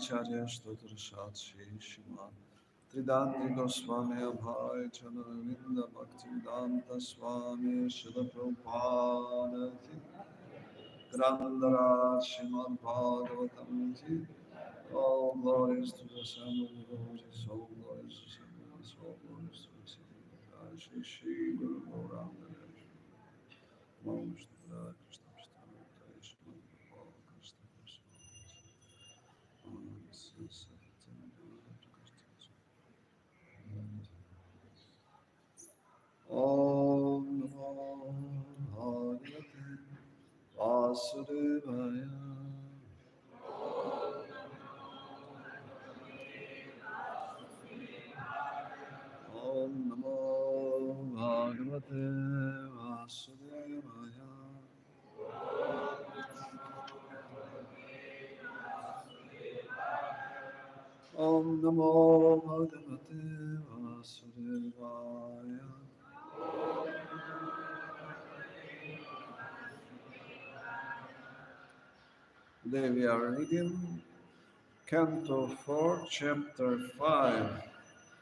Acharya Stotra Shri Shiman Tridandi Swami Abhay Chanavinda Bhakti Vedanta Swami Srila Prabhupada Grandara Srimad Bhagavatam Ji. All glories to the Son of the Lord, all glories to the Son, all glories to the Son. Shri Shri Guru Gauranga Om Krishna Krishna Krishna Krishna Om Namo Bhagavate Vasudevaya. Om Namo Bhagavate Vasudevaya. Today we are reading Canto 4, Chapter 5,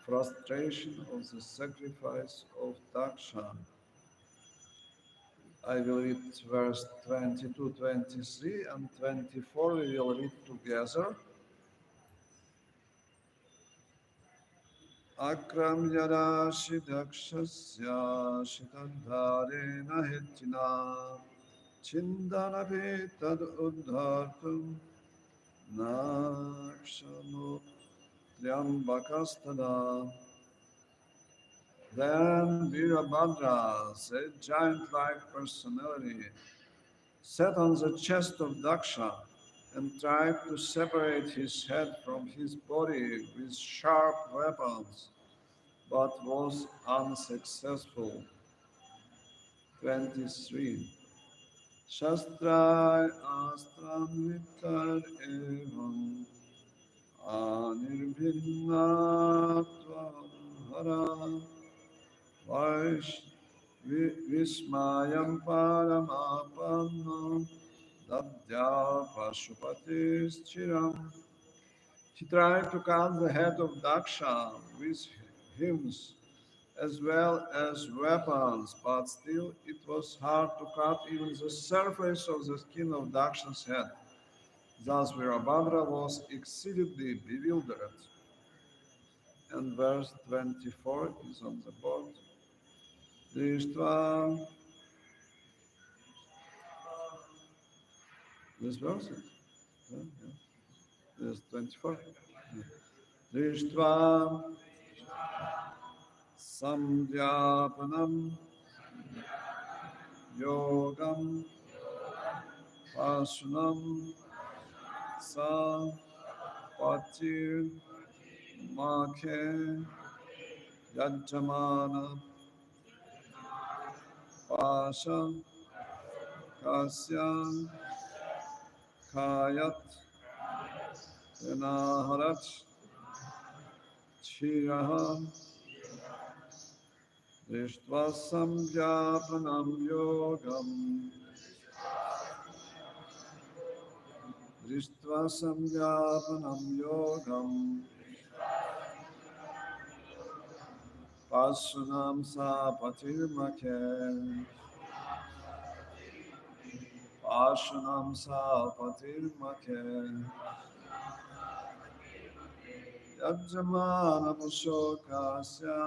Frustration of the Sacrifice of Daksha. I will read verse 22, 23, and 24. We will read together. Akramyada Dakshasya Shitadharena Hitina Chindanapi Tad Uddhartam Nakshamut Triambakastada. Then Virabhadra, a giant-like personality, sat on the chest of Daksha and tried to separate his head from his body with sharp weapons, but was unsuccessful. 23. Shastrai astram vitar evam anirbhinnatva hara Vaish Vismayam Paramapanam Dadya Pashupatis Chiram. He tried to cut the head of Daksha with hymns as well as weapons, but still it was hard to cut even the surface of the skin of Daksha's head. Thus Virabhadra was exceedingly bewildered. And verse 24 is on the board. Drishtva, this verse, yeah. There's 24. Drishtva samdhyapanam yogam pasunam sa patir makhe yajamana pasha kasya kayat enaharat chiraha drishtva samdhyapanam yogam Drishtva samgyapanam yogam pasunam sa patirmakhe pasunam sa patirmakhe yajamana pushokasya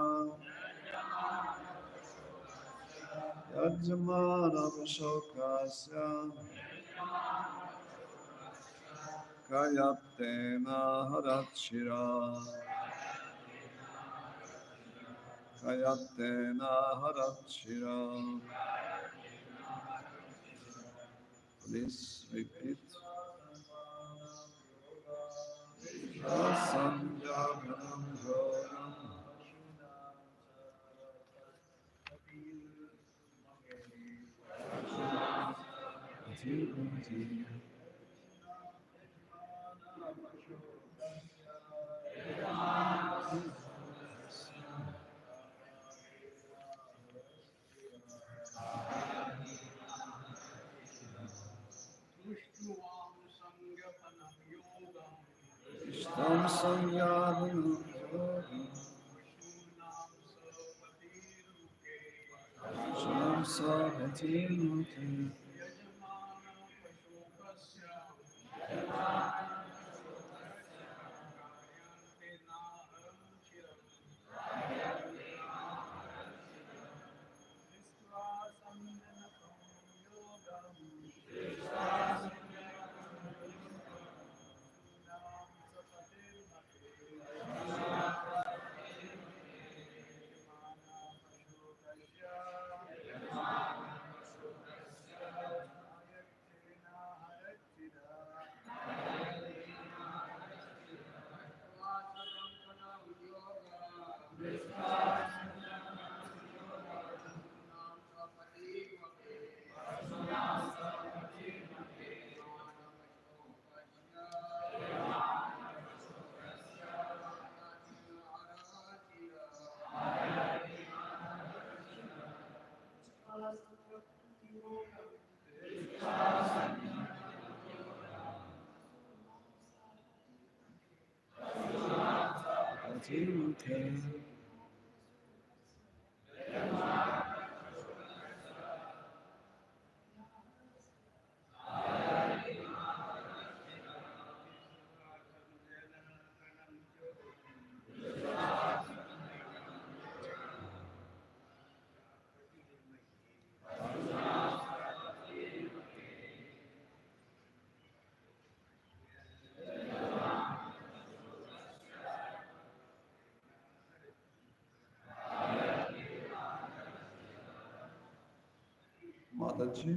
yajamana pushokasya kayatena harachira kayatena harachira. Please repeat. Samjāpanam yogam Adhivanti. Ishtam samjāpanam yogam Shanam sapatirmukhe Mataji.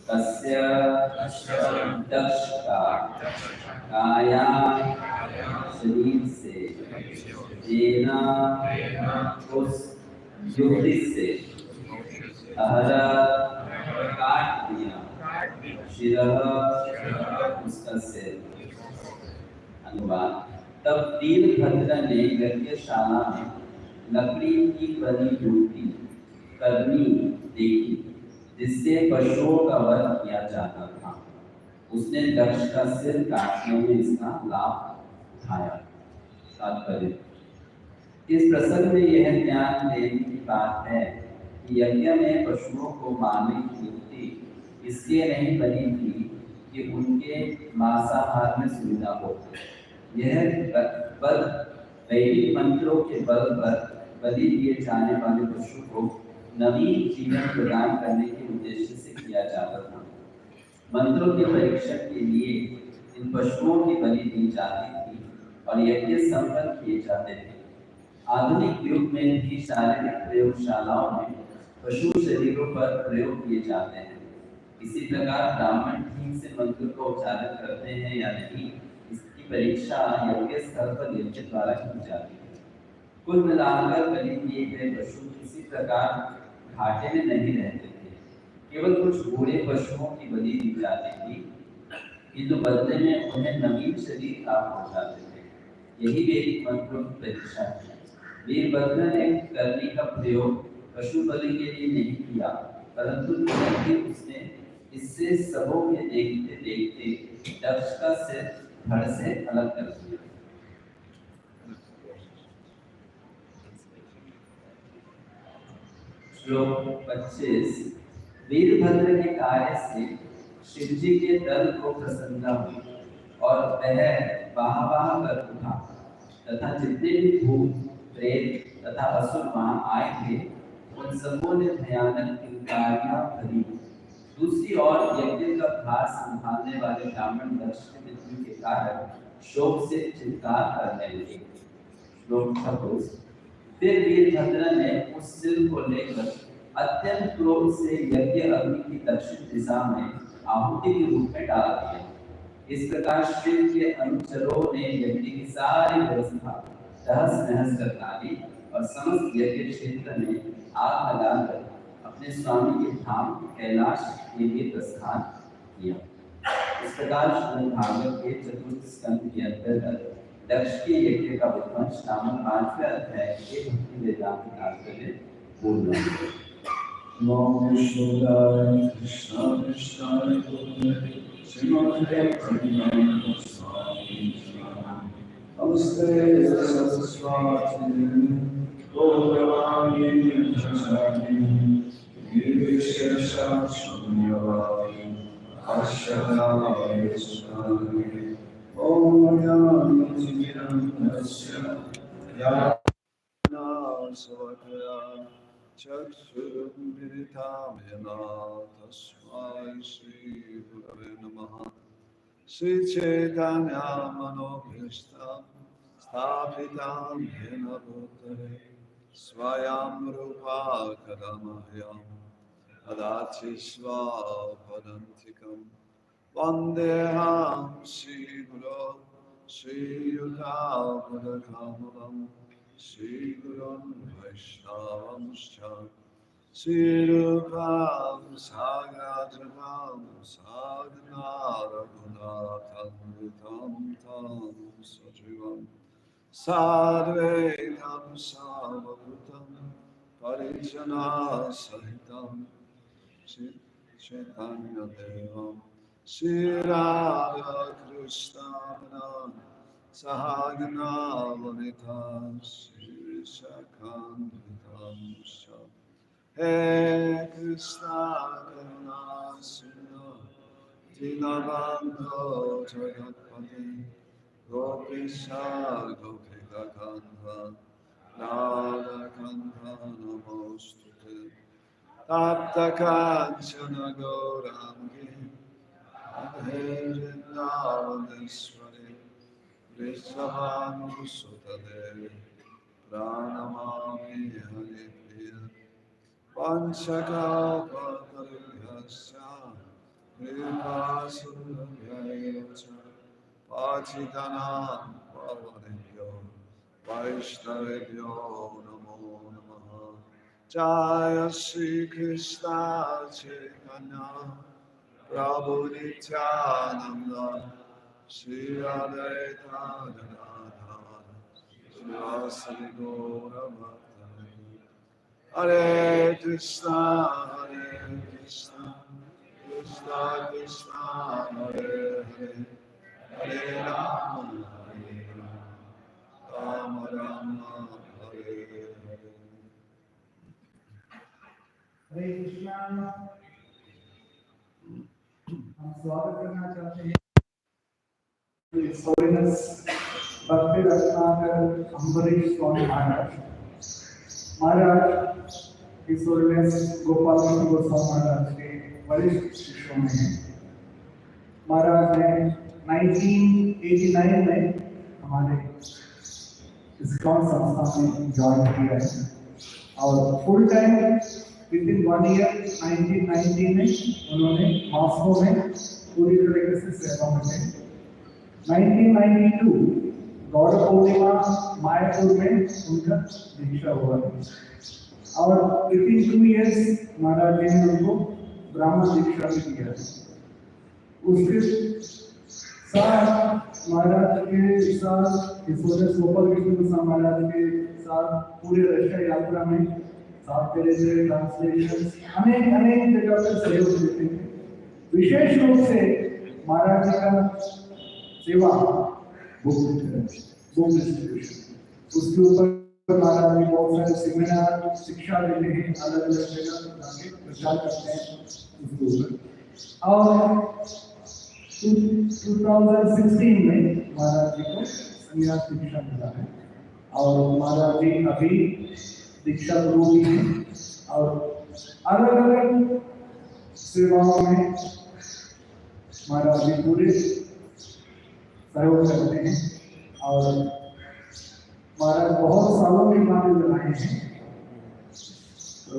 तस्य दक्ष का काया शरीर से देना उस युक्ति से अहरा काट दिया शिरः उसका सिर। अनुवाद। तब वीरभद्र ने यज्ञशाला में लकड़ी की बनी मूर्ति करनी देखी जिससे पशुओं का वध किया जाता था। उसने दक्ष का सिर काटने में इसका लाभ उठाया। तात्पर्य। इस प्रसंग में यह ध्यान देने की बात है कि यज्ञ में पशुओं को मारने की युक्ति इसलिए नहीं बनी थी कि उनके मांसाहार में सुविधा हो। यह बल वैदिक मंत्रों के बल पर बलि दिए जाने वाले पशु को नवीन जीवन प्रदान करने के उद्देश्य से किया जाता था। मंत्रों के परीक्षण के लिए इन पशुओं की बलि दी जाती थी और यज्ञ संपन्न किए जाते थे। आधुनिक युग में भी शारीरिक प्रयोगशालाओं में पशु शरीरों पर प्रयोग किए जाते हैं। इसी प्रकार ब्राह्मण ठीक से मंत्र को उच्चारण करते हैं या नहीं, इसकी परीक्षा यज्ञ स्थल पर यज्ञ द्वारा की जाती है। कुल मिलाकर बलि किए गए पशु किसी प्रकार घाटे में नहीं रहते थे। केवल कुछ बूढ़े पशुओं की बलि दी जाती थी, किंतु बदले में उन्हें नवीन शरीर प्राप्त हो जाते थे। यही वैदिक मंत्रों की परीक्षा है। वीरभद्र ने करनी का प्रयोग पशु बलि के लिए नहीं किया, परंतु उसने इससे सबों के देखते देखते दक्ष का सिर धड़ से अलग कर दिया। श्लोक 25। वीरभद्र के कार्य से शिवजी के दल को प्रसन्नता हुई और वह वाह कर उठा तथा जितने भी भूत प्रेत तथा असुर वहां आए थे उन सबों ने भयानक किंकारियां भरी। दूसरी ओर यज्ञ का भार संभालने वाले ब्राह्मण दक्ष की मृत्यु के कारण शोक से चिंता करने लगे। श्लोक 26। फिर वीरभद्र ने उस सिर को लेकर अत्यंत क्रोध से यज्ञ अग्नि की दक्षिण दिशा में आहुति के रूप में डाल दिया। इस प्रकार शिव के अनुचरों ने यज्ञ की सारी व्यवस्था तहस नहस कर डाली और समस्त यज्ञ क्षेत्र में आग लगाकर अपने स्वामी के धाम कैलाश के लिए प्रस्थान किया। इस प्रकार श्रीमद् भागवत के चतुर्थ स्कंद के अंतर्गत दक्ष के यज्ञ का विध्वंस नामक 5वें अध्याय के भक्ति वेदांत तात्पर्य पूर्ण हुआ। Namo Shivaya Krishna Krishna Gopale Srimate Bhakti Swami Namaste Saraswati Gopavani Prasadi Nirvishesha Shunyavadi Ashyadaya Sutani Om Yam Nasya Yana Savakaya Chakshurumiritam Yena Tasmai Shri Gurave Namaha Sri Chaitanya Manobhishtam Sthapitam Yena Bhutare Swayam Rupa Kadamahyam Adati Svapadantikam Vandeham Shri Guru Shri Yuta Padakamalam Shri Gurun Vaishnavamscha Shri Rupam Sagrajatam Sadhana Raghunatham Vitam Tam Sajivam Sadvaitam Savakutam Parijana Sahitam Shri Chaitanya Devam Shri Radha Krishna Sahagana Vanita Shri Shakandritam Sham He Krishna Karuna Sindhu Dinabandho Jagatpati Gopisha Gopika Kantha Radha Kantha Namostute Tapta Kanchana Gaurangi Adhe Vrindavaneshwari Vrishabhanu Sutadevi Pranamami Haripriya Panchakalpa Pariyasya Kripasundayavacha Pachitanam Pavanebhyo Vaishnavebhyo Namo Namaha Jaya Shri Krishna Chaitanya Prabhu Nityananda Shri Advaita Gadadhara Shri Gaura Bhattacharya Hare Krishna Krishna Krishna Hare Hare Hare Rama Rama Rama Hare Hare हरे कृष्णा। हम स्वागत करना चाहते हैं His Holiness Bhakti Ratnakar Ambarish Swami Maharaj. महाराज His Holiness Gopal Goswami महाराज के वरिष्ठ शिष्यों में हैं। महाराज ने 1989 में हमारे इस्कॉन संस्था में ज्वाइन किया है और फुल टाइम विदिन 1 ईयर 1990 में उन्होंने मॉस्को में पूरी तरीके से सेवा में थे। 1992 गौड़ पूर्णिमा मायापुर में उनका दीक्षा हुआ और विदिन 2 इयर्स महाराज ने उनको ब्राह्मण दीक्षा भी दिया। उसके साथ महाराज के साथ गोपाल कृष्ण महाराज के साथ पूरे रशिया यात्रा में साथ तेरे से ट्रांसलेशन अनेक जगह पर सहयोग देते थे। विशेष रूप से महाराज जी का सेवा बुक डिस्ट्रीब्यूशन उसके ऊपर महाराज जी बहुत सारे सेमिनार शिक्षा देते हैं, अलग अलग जगह जाके प्रचार करते हैं उसके ऊपर। और 2016 में महाराज जी को संन्यास दीक्षा मिला है और महाराज जी अभी दीक्षा गुरु भी हैं और अलग अलग सेवाओं में महाराज जी पूरे सहयोग करते हैं और महाराज बहुत सालों के बाद लगाए हैं। तो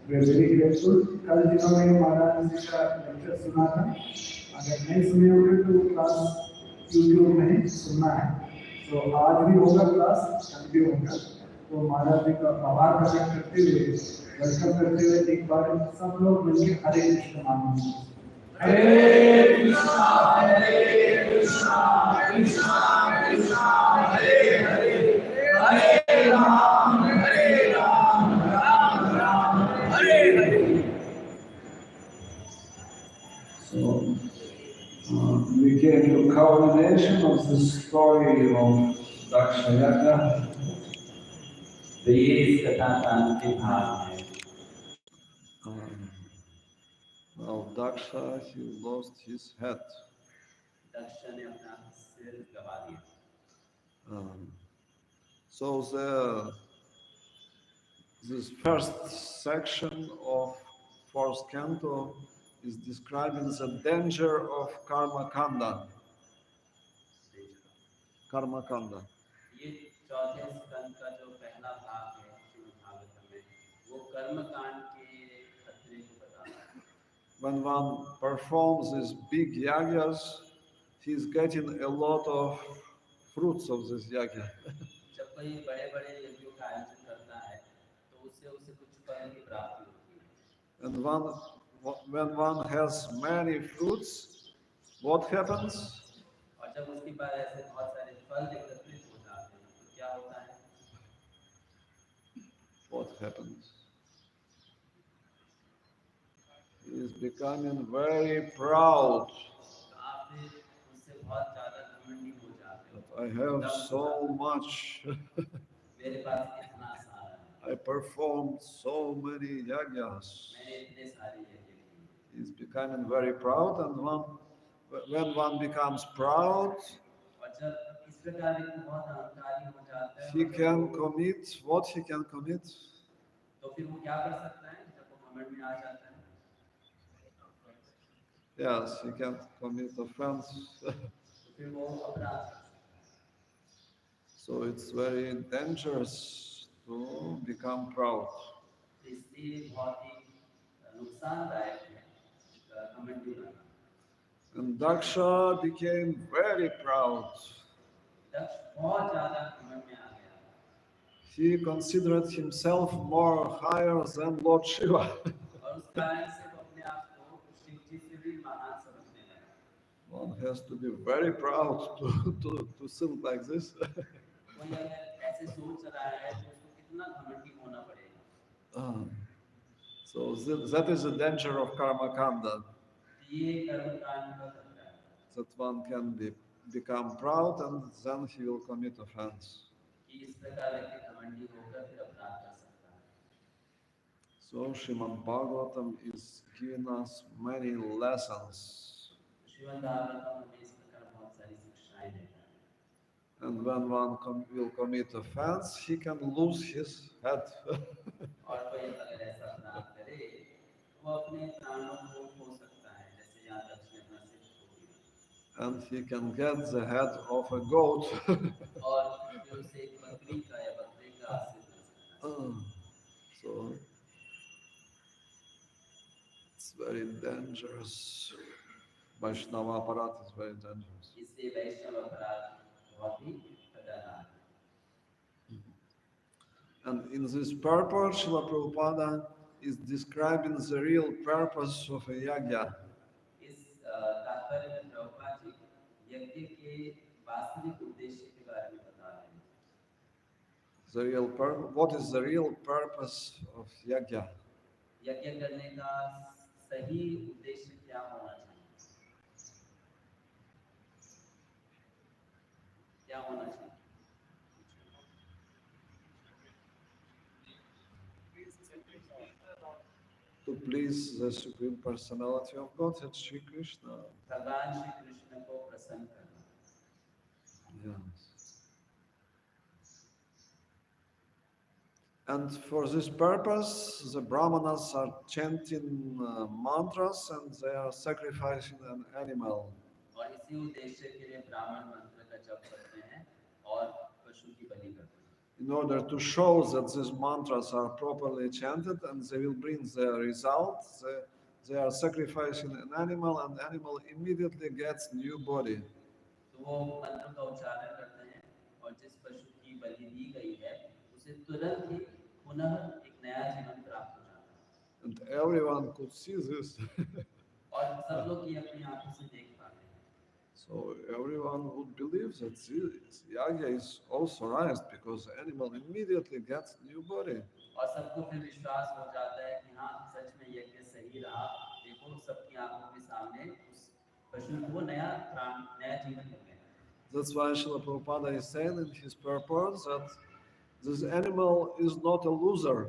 वे वेरी ग्रेटफुल। कल जिन्होंने महाराज जी का लेक्चर सुना था, अगर नहीं सुने होंगे तो क्लास यूट्यूब में सुनना है। तो आज भी होगा क्लास, कल भी होगा। तो महाराज जी का आभार प्रकट करते हुए, वेलकम करते हुए एक बार सब लोग मिलकर हरे कृष्ण मानेंगे। हरे कृष्णा कृष्णा कृष्णा हरे हरे, हरे Ram Ram Ram Hare Hare. So we came to culmination of the story of Daksha Yajna. तो ये इस कथा का अंतिम भाग है। Now Daksha, he lost his head. दक्ष ने अपना सिर गवा दिया। So this first section of fourth canto is describing the danger of karma kanda. Karma kanda. ये चौथे स्कंद का जो पहला भाग है श्रीमद् भागवतम में, वो कर्म कांड के खतरे को बताता है। When one performs these big yagas, he's getting a lot of fruits of this yaga. जब कोई बड़े-बड़े यज्ञों का आयोजन करता है, तो उससे उसे कुछ फल की प्राप्ति होती है। And when one has many fruits, what happens? और जब उसके पास ऐसे बहुत सारे फल एकत्रित हो जाते हैं, तो क्या होता है? What happens? He is becoming very proud. तो आप फिर उससे बहुत ज़्यादा घमंडी हो जाते हो। I have so much. मेरे पास इतना सारा है। I performed so many yagas. मैंने इतने सारे यज्ञ किए। He is becoming very proud, and when one becomes proud, और जब इस प्रकार व्यक्ति बहुत अहंकारी हो जाता है, he can commit what he can commit. तो फिर वो क्या कर सकता है जब वो घमंड में आ जाता है? Yes, he can commit offense. तो फिर वो अपराध कर सकता है। So it's very dangerous to become proud. इसलिए बहुत ही नुकसानदायक है घमंडी होना। And Daksha became very proud. दक्ष बहुत ज़्यादा घमंड में आ गया। He considered himself more higher than Lord Shiva. और उस कारण से वो अपने आप को शिव जी से भी महान समझने लगा। One has to be very proud to think like this. कोई अगर ऐसे सोच रहा है तो उसको कितना घमंडी होना पड़ेगा। So that is the danger of karma kanda. ये कर्म कांड का खतरा है। That one can become proud and then he will commit offense. कि इस प्रकार व्यक्ति घमंडी होकर फिर अपराध कर सकता है। So Srimad Bhagavatam is giving us many lessons. Shrimad Bhagavatam में इस प्रकार बहुत सारी शिक्षाएं देता है। And when one will commit offense, he can lose his head. और कोई अगर ऐसा अपराध करे तो वो अपने प्राणों को खो सकता है, जैसे यहाँ दक्ष ने अपना सिर खो दिया। And he can get the head of a goat. और फिर उसे एक बकरी का या बकरे का सिर मिल सकता है। So it's very dangerous. Vaishnava aparat is very dangerous. इसलिए वैष्णव अपराध बहुत ही खतरनाक है। And in this purport, Srila Prabhupada is describing the real purpose of a yajna. इस तात्पर्य में प्रभुपाद जी यज्ञ के वास्तविक उद्देश्य के बारे में बता रहे हैं। The real what is the real purpose of yajna? यज्ञ करने का सही उद्देश्य क्या होना चाहिए? क्या होना चाहिए? To please the Supreme Personality of Godhead, Shri Krishna. भगवान श्री कृष्ण को प्रसन्न करना। Yes. And for this purpose, the Brahmanas are chanting mantras and they are sacrificing an animal. और इसी उद्देश्य के लिए ब्राह्मण मंत्र का जप करते हैं और पशु की बलि करते हैं In order to show that these mantras are properly chanted and they will bring the result, they are sacrificing an animal and animal immediately gets new body. तो वो मंत्र का उच्चारण करते हैं और जिस पशु की बलि दी गई है उसे तुरंत ही पुनः एक नया जीवन प्राप्त हो जाता है And everyone could see this. और सब लोग ये अपनी आंखों से देख पाते हैं So everyone would believe that this yagya is authorized because the animal immediately gets new body. और सबको फिर विश्वास हो जाता है कि हाँ सच में यज्ञ सही रहा देखो सबकी आंखों के सामने उस पशु को नया प्राण नया जीवन मिल गया That's why Srila Prabhupada is saying in his purport that this animal is not a loser.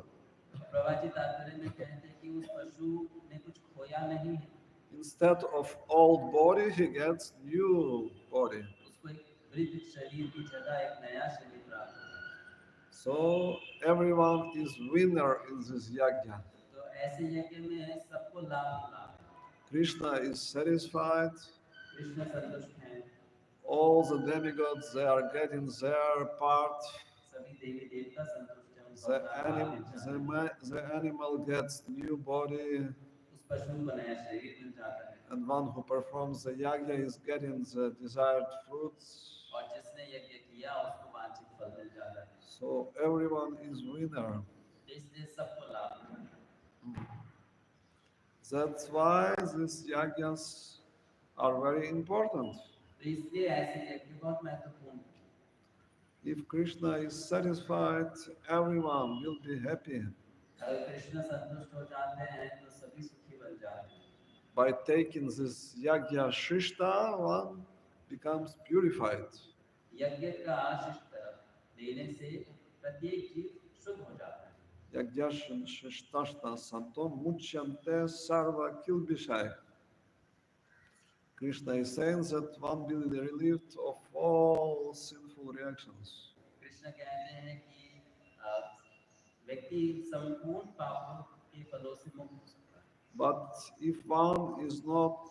Prabha ji तात्पर्य में कहते हैं कि उस पशु ने कुछ खोया नहीं है Instead of old body, he gets new body. उसको एक वृद्ध शरीर की जगह एक नया शरीर प्राप्त होता है So everyone is winner in this yagya. तो ऐसे यज्ञ में सबको लाभ ही लाभ है Krishna is satisfied. कृष्ण संतुष्ट हैं All the demigods, they are getting their part. सभी देवी देवता संतुष्ट हैं उनको The, अपना भाग मिल जाता है the animal gets new body. उस पशु को नया शरीर मिल जाता है And one who performs the yagya is getting the desired fruits. और जिसने यज्ञ किया उसको वांछित फल मिल जाता है So everyone is winner. इसलिए सबको लाभ मिलता है That's why these yagyas are very important. तो इसलिए ऐसे यज्ञ बहुत महत्वपूर्ण है If Krishna is satisfied, everyone will be happy. अगर कृष्ण संतुष्ट हो जाते हैं तो सभी सुखी बन जाते हैं By taking this yagya shishta, one becomes purified. यज्ञ का शिष्ट देने से प्रत्येक जीव शुद्ध हो जाता है Yagya shishtashta santo muchyante sarva kilbishai. Krishna is saying that one will be relieved of all sinful reactions. Krishna कहते हैं कि व्यक्ति संपूर्ण पापों के फलों से मुक्त हो सकता है But if one is not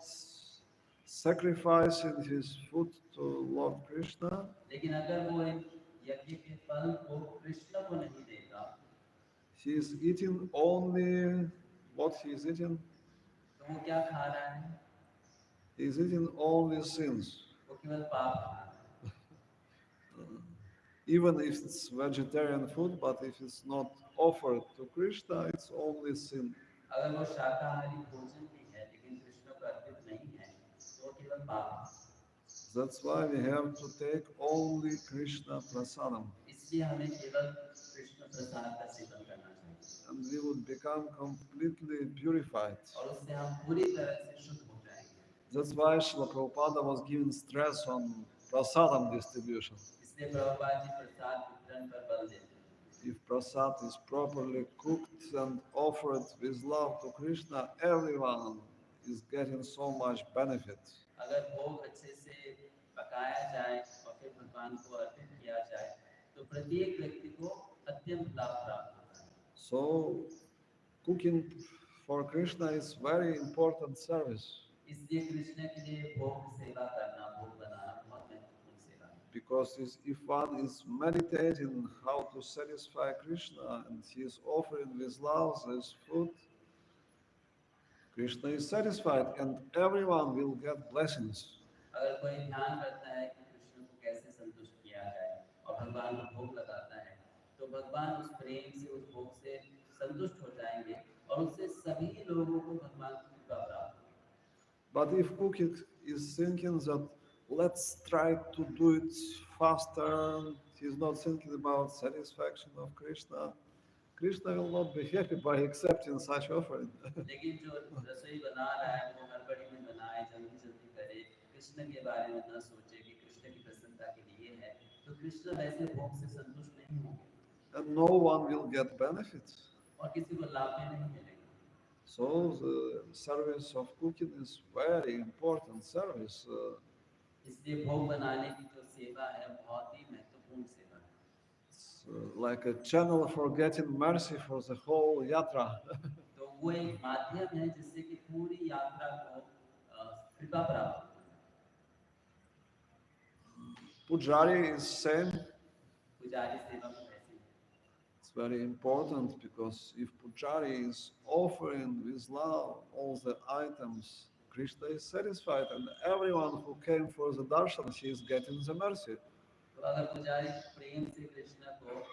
sacrificing his food to Lord Krishna, लेकिन अगर वो इन यज्ञ के फल को कृष्ण को नहीं देता he is eating only what he is eating. तो वो क्या खा रहा है He is eating only sins. वो केवल पाप खा रहा है Even if it's vegetarian food, but if it's not offered to Krishna, it's only sin. अगर वो शाकाहारी भोजन भी है लेकिन कृष्ण को अर्पित नहीं है तो वो केवल पाप है That's why we have to take only Krishna prasadam. इसलिए हमें केवल कृष्ण प्रसाद का सेवन करना चाहिए And we would become completely purified. और उससे हम पूरी तरह से शुद्ध हो जाएंगे That's why Srila Prabhupada was giving stress on prasadam distribution. इसलिए प्रभुपाद जी प्रसाद वितरण पर बल देते हैं If prasad is properly cooked and offered with love to Krishna, everyone is getting so much benefit. अगर भोग अच्छे से पकाया जाए और फिर भगवान को अर्पित किया जाए तो प्रत्येक व्यक्ति को अत्यंत लाभ प्राप्त होता है So, cooking for Krishna is very important service इसलिए कृष्ण के लिए भोग सेवा करना भोग बनाना बहुत महत्वपूर्ण सेवा है because if one is meditating how to satisfy Krishna and he is offering with love this food, Krishna is satisfied and everyone will get blessings. अगर कोई ध्यान करता है कि कृष्ण को कैसे संतुष्ट किया जाए और भगवान को भोग लगाता है तो भगवान उस प्रेम से उस भोग से संतुष्ट हो जाएंगे और उससे सभी लोगों को भगवान की कृपा प्राप्त होगी But if cooking is thinking that let's try to do it faster, he's not thinking about satisfaction of Krishna, Krishna will not be happy by accepting such offering. लेकिन जो रसोई बना रहा है वो हड़बड़ी में बनाए जल्दी जल्दी करे कृष्ण के बारे में न सोचे कि कृष्ण की प्रसन्नता के लिए है तो कृष्ण वैसे भोग से संतुष्ट नहीं होंगे And no one will get benefit. और किसी को लाभ भी नहीं मिलेगा So the service of cooking is very important service. इसलिए भोग बनाने की जो सेवा है बहुत ही महत्वपूर्ण सेवा है like a channel for getting mercy for the whole yatra. तो वो एक माध्यम है जिससे कि पूरी यात्रा को कृपा प्राप्त होती Pujari is same. है। पुजारी सेवा में वैसे ही है। It's very important because if Pujari is offering with love all the items, Krishna is satisfied, and everyone who came for the darshan, he is getting the mercy. तो अगर पुजारी प्रेम से कृष्ण को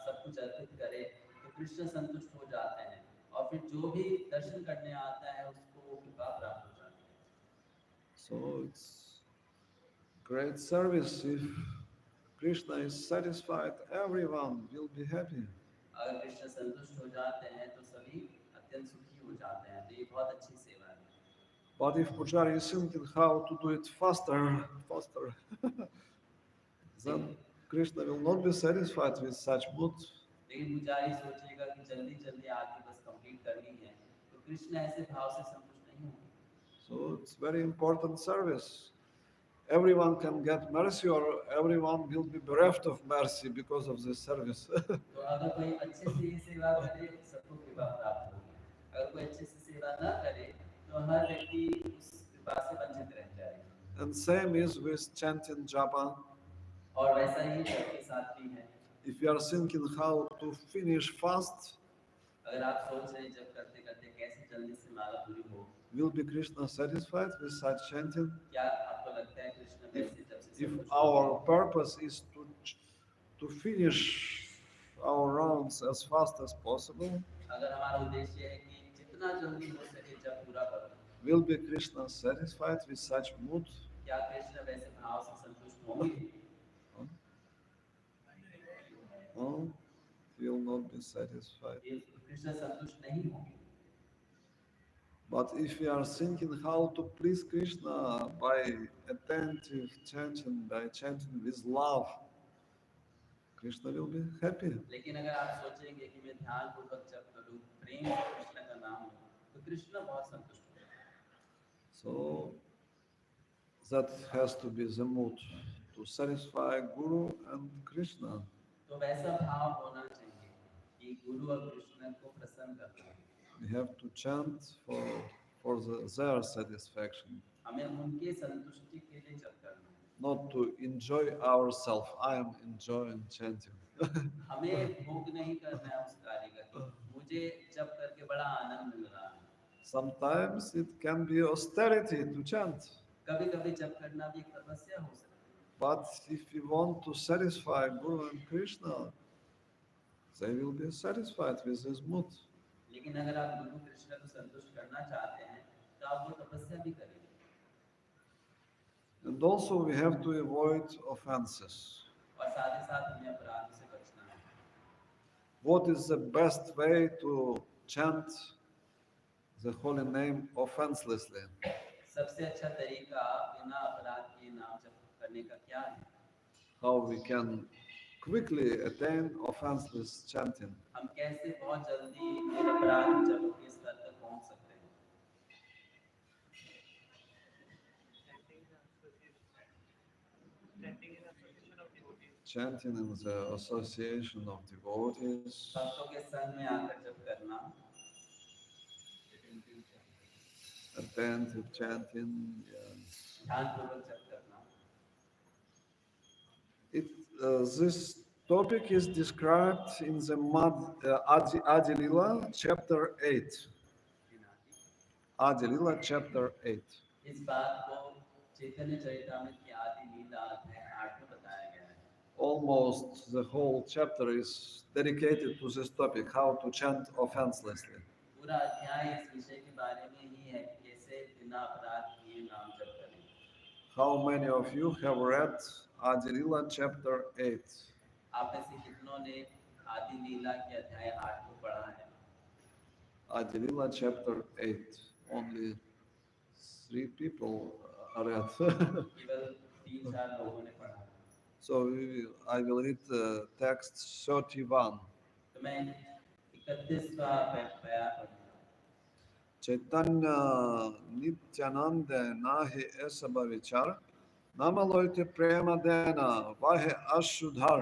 सब कुछ अर्पित करे तो कृष्ण संतुष्ट हो जाते हैं और फिर जो भी दर्शन करने आता है उसको वो कृपा प्राप्त हो जाती है। So it's great service. If Krishna is satisfied, everyone will be happy. अगर कृष्ण संतुष्ट हो जाते हैं तो सभी अत्यंत सुखी हो जाते हैं, तो ये बहुत अच्छी सेवा है। But if Pujari is thinking how to do it faster, then Krishna will not be satisfied with such mood. लेकिन पुजारी सोचेगा कि जल्दी जल्दी आके बस कंप्लीट करनी है, तो कृष्ण ऐसे भाव से संतुष्ट नहीं होंगे। So it's very important service. Everyone can get mercy, or everyone will be bereft of mercy because of this service. तो अगर कोई अच्छे से ये सेवा करे सबको कृपा प्राप्त होगी, अगर कोई अच्छे से सेवा न करे तो हर व्यक्ति उस कृपा से वंचित रह जाएगा। And same is with chanting japa. और वैसा ही जप के साथ भी है। If you are thinking how to finish fast, अगर आप सोच रहे हैं जप करते करते कैसे जल्दी से माला पूरी हो, will be Krishna satisfied with such chanting? क्या आपको लगता है कृष्ण वैसे जप से If संतुष्ट our होंगे? purpose is to finish our rounds as fast as possible, अगर हमारा उद्देश्य है कि जितना जल्दी हो सके जप पूरा करो, will be Krishna satisfied with such mood? क्या कृष्ण वैसे भाव से संतुष्ट होंगे? No, he will not be satisfied. ये कृष्ण संतुष्ट नहीं होंगे। But if we are thinking how to please Krishna by attentive chanting, by chanting with love, Krishna will be happy. लेकिन अगर आप सोचेंगे कि मैं ध्यान पूर्वक जप करूं, प्रेम से कृष्ण का नाम लूं, तो कृष्ण बहुत संतुष्ट होंगे। So that has to be the mood to satisfy Guru and Krishna. तो वैसा भाव होना चाहिए कि गुरु और कृष्ण को प्रसन्न करना है। We have to chant for their satisfaction, हमें उनके संतुष्टि के लिए जप करना है, not to enjoy ourselves. I am enjoying chanting. हमें भोग नहीं करना है उस कार्य का कि मुझे जप करके बड़ा आनंद मिल रहा है। Sometimes it can be austerity to chant. कभी-कभी जप करना भी एक तपस्या हो सकती है, But if you want to satisfy Guru and Krishna, they will be satisfied with this mood. लेकिन अगर आप गुरु कृष्ण को संतुष्ट करना चाहते हैं तो आप वो तपस्या भी करेंगे। And also we have to avoid offenses. और साथ ही साथ हमें अपराध से बचना है। What is the best way to chant the holy name offenselessly? सबसे अच्छा तरीका बिना अपराध के नाम जप करने का क्या है? How we can quickly attain offenseless chanting? हम कैसे बहुत जल्दी निरपराध जप के स्तर तक पहुंच सकते हैं? Chanting in the association of devotees, भक्तों के संग में आकर जप करना, attentive chanting. Yes. ध्यानपूर्वक जप करना। This topic is described in the Adi Lila, chapter 8. Adi Lila, chapter 8. इस बात को चैतन्य चरितामृत की आदि लीला अध्याय 8 में बताया गया है। Almost the whole chapter is dedicated to this topic, how to chant offenselessly. पूरा अध्याय इस विषय के बारे में ही है कि कैसे बिना अपराध किए नाम जप करें। How many of you have read Adi Lila, chapter 8? आप में से कितनों ने आदि लीला के अध्याय 8 को पढ़ा है? Adi Lila, chapter 8. Only 3 people read. केवल 3-4 लोगों ने पढ़ा। So I will read text 31. तो मैं 31वां बयान पढ़ूंगा। Chaitanya Nityananda nahi ऐसा विचार नाम लोइते प्रेम देना वाहे अशुधर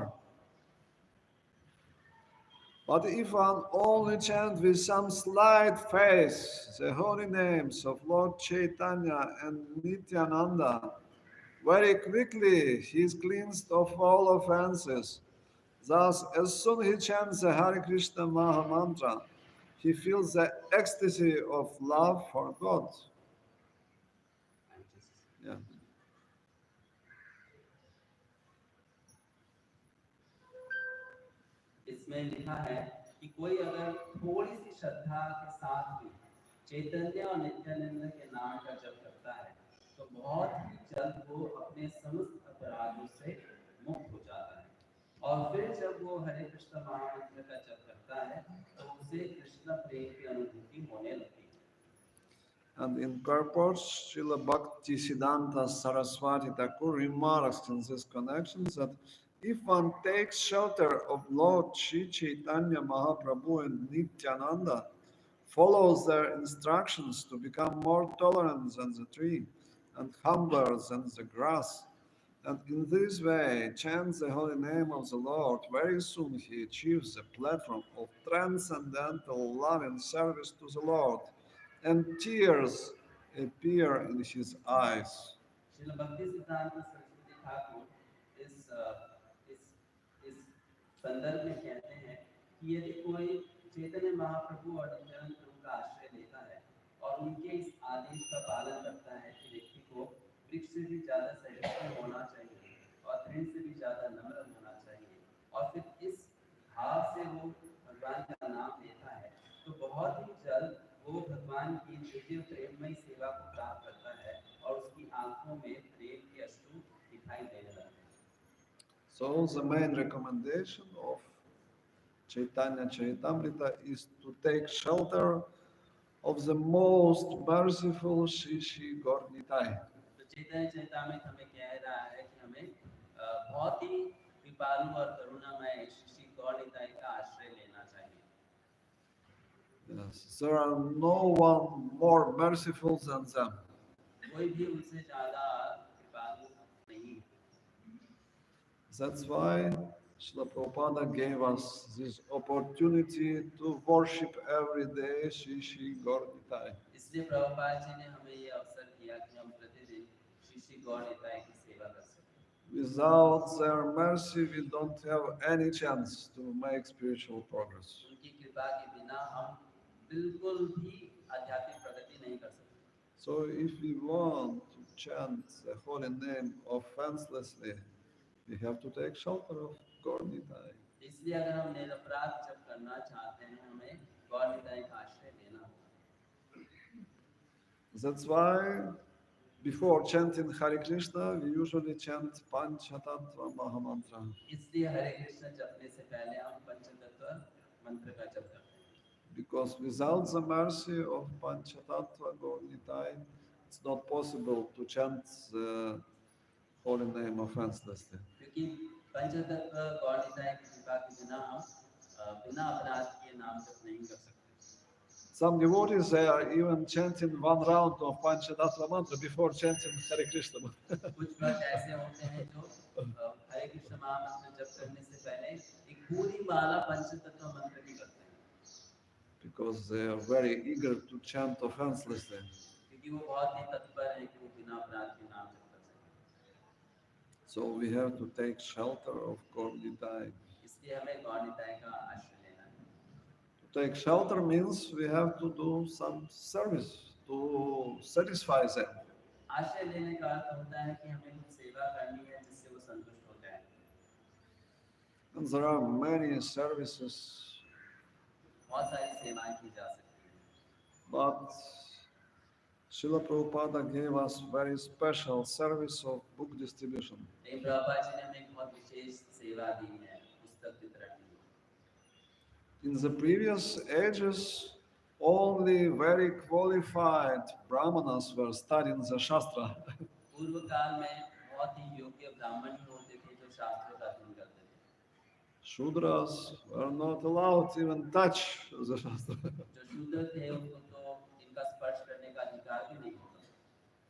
But if one only chant with some slight face the holy names of Lord Chaitanya and Nityananda, very quickly he is cleansed of all offenses. Thus, as soon he chants the Hare Krishna Maha Mantra, he feels the ecstasy of love for God. Yeah. इसमें लिखा है कि कोई अगर थोड़ी सी श्रद्धा के साथ भी चैतन्य और नित्यानंद के नाम का जप करता है तो बहुत ही जल्द वो अपने समस्त अपराधों से मुक्त हो जाता है और फिर जब वो हरे कृष्ण महामंत्र का जप करता है तो उसे कृष्ण प्रेम की अनुभूति होने लगती है And in purport, Srila Bhakti Siddhanta Saraswati Thakur remarks in this connection that if one takes shelter of Lord Sri Chaitanya Mahaprabhu and Nityananda, follows their instructions to become more tolerant than the tree and humbler than the grass, and in this way chants the holy name of the Lord, very soon he achieves the platform of transcendental love and service to the Lord, and tears appear in his eyes. Srila भक्ति सिद्धांत सरस्वती ठाकुर इस इस संदर्भ में कहते हैं कि यदि कोई चैतन्य महाप्रभु और नित्यानंद प्रभु का आश्रय लेता है और उनके इस आदेश का पालन करता है कि व्यक्ति को वृक्ष से भी ज्यादा सहिष्णु होना चाहिए और तृण से भी ज्यादा नम्र होना चाहिए और फिर इस भाव से वो भगवान का नाम लेता है तो बहुत ही जल्द वो भगवान की दिव्य प्रेममय सेवा को प्राप्त करता है और उसकी आंखों में प्रेम के अश्रु दिखाई देने लगते हैं So the main recommendation of Chaitanya Charitamrita is to take shelter of the most merciful Shri Shri Gaur Nitai. तो चैतन्य चरितामृत हमें कह रहा है कि हमें बहुत ही कृपालु और करुणामय श्री गौर निताई का आश्रय लेना चाहिए Yes, there are no one more merciful than them. कोई भी उनसे ज्यादा कृपालु नहीं है That's why Srila Prabhupada gave us this opportunity to worship every day Shri Shri Gaur Nitai. इसलिए प्रभुपाद जी ने हमें ये अवसर किया कि हम प्रतिदिन श्री श्री गौर निताई की सेवा कर सकें Without their mercy, we don't have any chance to make spiritual progress. उनकी कृपा के बिना हम बिल्कुल भी आध्यात्मिक प्रगति नहीं कर सकते So if we want to chant the holy name offenselessly, we have to take shelter of Gaur Nitai. इसलिए अगर हम निरपराध जब करना चाहते हैं हमें गौर निताई का आश्रय लेना होगा That's why before chanting Hare Krishna, we usually chant Panchatattva Mahamantra. इसलिए हरे कृष्ण जपने से पहले हम पंचतत्व मंत्र का जप करते हैं Because without the mercy of Panchatattva Gaur Nitai, it's not possible to chant the holy name offenselessly. क्योंकि पंचतत्व गौर निताई की कृपा के बिना हम बिना अपराध किए नाम जप नहीं कर सकते Some devotees they are even chanting one round of Panchatattva mantra before chanting Hare Krishna. कुछ भक्त ऐसे होते हैं जो हरे कृष्ण महामंत्र जप करने से पहले एक पूरी माला पंचतत्व मंत्र की करते हैं Because they are very eager to chant offenselessly. क्योंकि वो बहुत ही तत्पर हैं कि वो बिना अपराध के नाम जप कर सकें So we have to take shelter of Gaur Nitai. इसलिए हमें गौर निताई का आश्रय लेना है To take shelter means we have to do some service to satisfy them. आश्रय लेने का अर्थ होता है कि हमें कुछ सेवा करनी है जिससे वो संतुष्ट हो जाए And there are many services, बहुत सारी सेवाएं की जा सकती हैं but Srila Prabhupada gave us very special service of book distribution. लेकिन प्रभुपाद जी ने हमें एक बहुत विशेष सेवा दी है पुस्तक वितरण की In the previous ages, only very qualified brahmanas were studying the Shastra. पूर्व काल में बहुत ही योग्य ब्राह्मण ही होते थे जो शास्त्रों का अध्ययन करते थे Shudras were not allowed to even touch the Shastra. जो शूद्र थे उनको तो इनका स्पर्श करने का अधिकार भी नहीं होता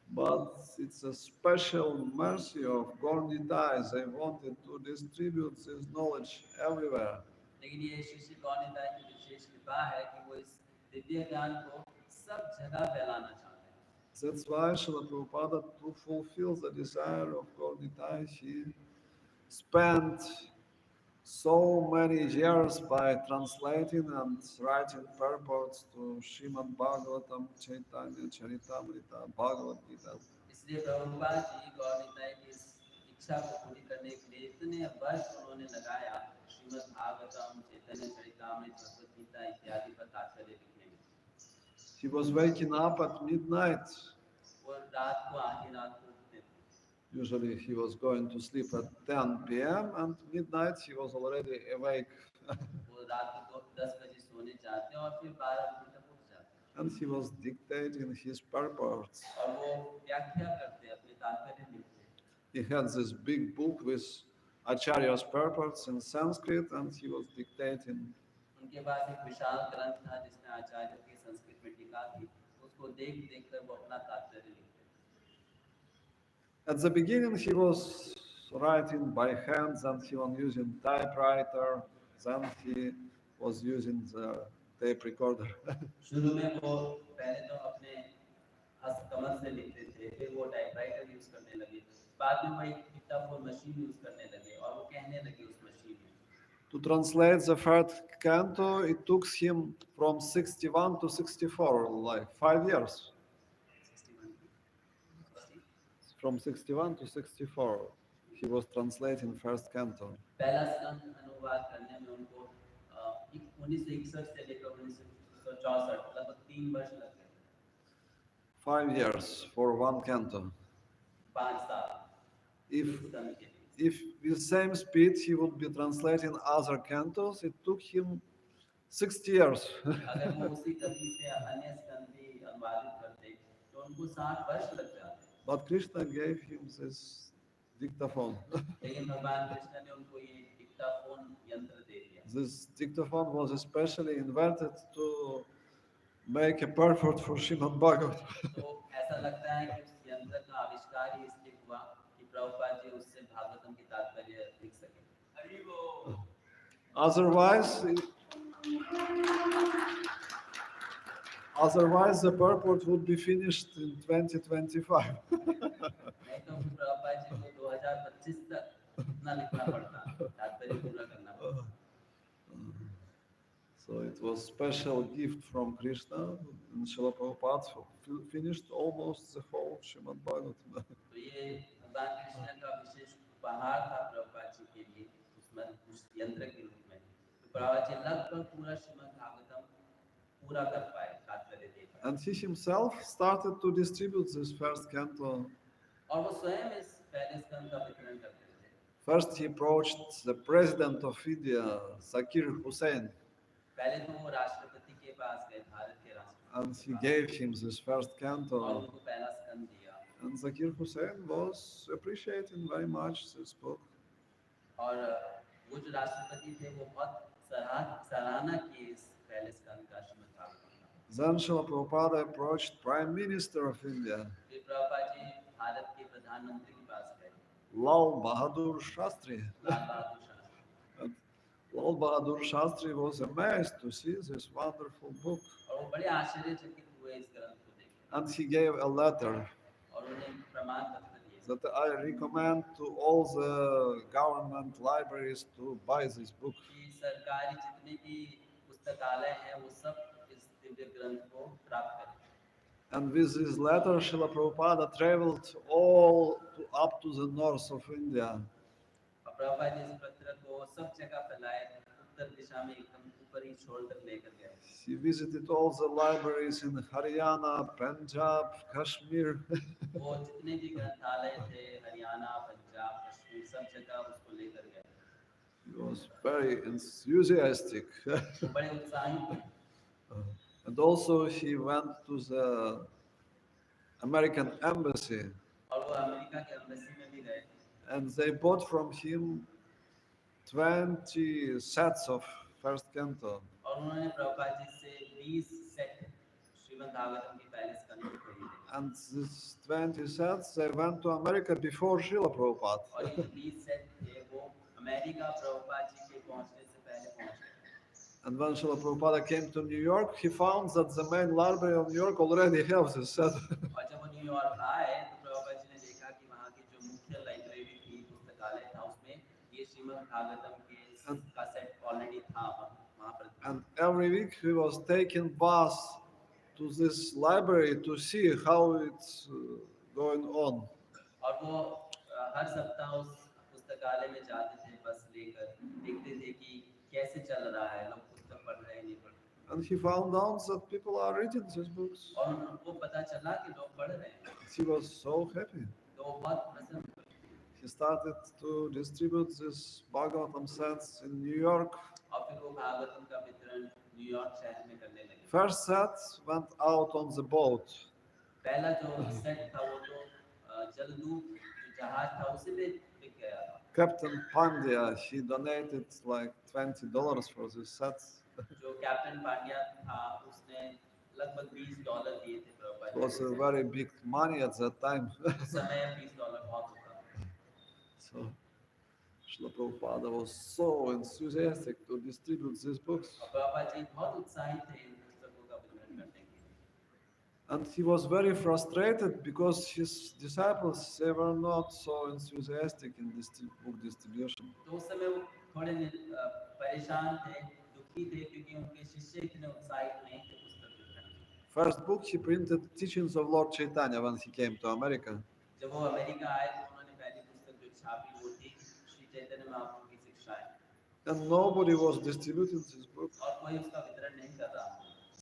But it's a special mercy of Gaur Nitai. They wanted to distribute this knowledge everywhere. लेकिन ये शिष्य गौरनिताई की विशेष कृपा है कि वो इस दिव्य ज्ञान को सब जगह फैलाना चाहते हैं। That's why Srila Prabhupada, to fulfill the desire of God Nitai, he spent so many years by translating and writing purports to Srimad Bhagavatam, Chaitanya Charitamrita, Bhagavad Gita. इसलिए प्रभुपाद जी गौरनिताई की इस इच्छा को पूरी करने के लिए इतने वर्ष उन्होंने लगाया श्रीमद् भागवतम, चैतन्य चरितामृत, भगवद गीता इत्यादि पर तात्पर्य लिखने में। He was waking up at midnight. वो रात को आधी रात को उठते थे। Usually he was going to sleep at 10 p.m. and midnight he was already awake. वो रात को 10 बजे सोने जाते और फिर 12 बजे तक उठ जाते And he was dictating his purports. और वो व्याख्या करते अपने तात्पर्य लिखते। He had this big book with Acharya's purports in Sanskrit and he was dictating. उनके पास एक विशाल ग्रंथ था जिसमें आचार्य की संस्कृत में टीका थी, उसको देख देख कर वो अपना तात्पर्य लिखते। At the beginning he was writing by hand, then he was using typewriter, then he was using the tape recorder. शुरू में वो पहले तो अपने हस्तकमल से लिखते थे, फिर वो टाइपराइटर यूज करने लगे, बाद में वो एक डिक्टाफोन मशीन यूज करने लगे और वो कहने लगे उस मशीन में। To translate the third canto, it took him from 61 to 64, like 5 years. 61 From 61 to 64, he was translating first canto. पहला स्कंद अनुवाद करने में उनको 1961 से लेकर 1964 लगभग 3 वर्ष लग गए। 5 years for one canto. 5 साल If, एक स्कंद के लिए। if with same speed he would be translating other cantos, it took him 60 years. अगर वो उसी गति से अन्य स्कंद भी अनुवादित करते तो उनको 60 वर्ष लग जाते। But Krishna gave him this dictaphone. लेकिन भगवान कृष्ण ने उनको ये डिक्टाफोन यंत्र दे दिया। This dictaphone was especially invented to make a purport for Srimad Bhagavatam. तो ऐसा लगता है कि उस यंत्र का आविष्कार ही इसलिए हुआ कि प्रभुपाद जी उससे भागवतम की तात्पर्य लिख सके। Otherwise, the purport would be finished in 2025. नहीं तो प्रभुपाद जी को 2025 तक इतना लिखना पड़ता, तात्पर्य पूरा करना पड़ता। So it was special gift from Krishna, and Srila Prabhupada finished almost the whole Srimad Bhagavatam. तो ये भगवान कृष्ण का विशेष उपहार था प्रभुपाद जी के लिए उस यंत्र के रूप में। तो प्रभुपाद जी लगभग पूरा श्रीमद् भागवतम पूरा कर पाए, तात्पर्य दे पाए। And he himself started to distribute this first canto. और वो स्वयं इस पहले स्कंद का वितरण करते थे। First he approached the president of India, Zakir Hussain, पहले तो वो राष्ट्रपति के पास गए, भारत के राष्ट्रपति, and he gave him this first और canto. उनको पहला स्कंद दिया। And Zakir Hussain was appreciating very much this book. और वो जो राष्ट्रपति थे वो बहुत सराहना की इस पहले स्कंद का श्रीमद् भागवतम का। Then Srila Prabhupada approached Prime Minister of India, फिर प्रभुपाद जी भारत के प्रधानमंत्री के पास गए, Lal Bahadur Shastri. Lal Bahadur Shastri. And Lal Bahadur Shastri was amazed to see this wonderful book. और वो बड़े आश्चर्यचकित हुए इस ग्रंथ को देख, And he gave a letter और उन्हें प्रमाण पत्र दिए that I recommend to all the government libraries to buy this book. कि सरकारी जितने भी पुस्तकालय हैं वो सब इस दिव्य ग्रंथ को प्राप्त करें। And with this letter, Srila Prabhupada traveled all up to the north of India. और प्रभुपाद जी इस पत्र को सब जगह फैलाए, उत्तर दिशा में एकदम ऊपर ही छोड़कर लेकर गए। He visited all the libraries in Haryana, Punjab, Kashmir. वो जितने भी ग्रंथालय थे हरियाणा, पंजाब, कश्मीर सब जगह उसको लेकर गए। He was very enthusiastic. वो बड़े उत्साहित थे। And also he went to the American embassy और वो अमेरिका के एम्बेसी में भी गए and they bought from him 20 sets of first canto. और उन्होंने प्रभुपाद जी से 20 सेट श्रीमद् भागवतम के पहले स्कंद को खरीदे। And these 20 sets, they went to America before Srila और Prabhupada. ये 20 सेट थे वो अमेरिका प्रभुपाद जी के पहुंचने से पहले पहुंच गए। And when Srila Prabhupada came to New York, he found that the main library of New York already has this set. और जब वो न्यूयॉर्क आए तो प्रभुपाद जी ने देखा कि वहाँ की जो मुख्य लाइब्रेरी थी, पुस्तकालय था, उसमें ये श्रीमद् भागवतम के And, का सेट ऑलरेडी था वहाँ पर था। and every week he was taking bus to this library to see how it's going on. और वो हर सप्ताह उस पुस्तकालय में जाते थे बस लेकर, देखते थे कि कैसे चल रहा है, लोग पुस्तक पढ़ रहे हैं नहीं पढ़ रहे। And he found out that people are reading these books. और उनको पता चला कि लोग पढ़ रहे हैं, He was so happy. तो वो बहुत प्रसन्न हुए। He started to distribute these Bhagavatam sets in New York. और फिर वो भागवतम का वितरण न्यूयॉर्क शहर में करने लगे। First set went out on the boat. पहला जो सेट था वो तो जलदूत जो जहाज था उसी में बिक गया था। Captain Pandya, he donated like $20 for this set. जो कैप्टन पांड्या था उसने लगभग $20 दिए थे Prabhupada It was a very big money at that time. उस समय $20 बहुत होता था। So Srila Prabhupada was so enthusiastic to distribute these books. और प्रभुपाद जी बहुत उत्साहित थे इन पुस्तकों का वितरण करने के लिए। And he was very frustrated because his disciples, they were not so enthusiastic in this book distribution. तो उस समय वो थोड़े परेशान थे, दुखी थे क्योंकि उनके शिष्य इतने उत्साहित नहीं थे पुस्तक वितरण में। First book he printed Teachings of Lord Chaitanya when he came to America. जब वो अमेरिका आए तो उन्होंने पहली पुस्तक जो छापी वो थी श्री चैतन्य महाप्रभु की शिक्षाएं। And nobody was distributing this book. और कोई उसका वितरण नहीं कर रहा।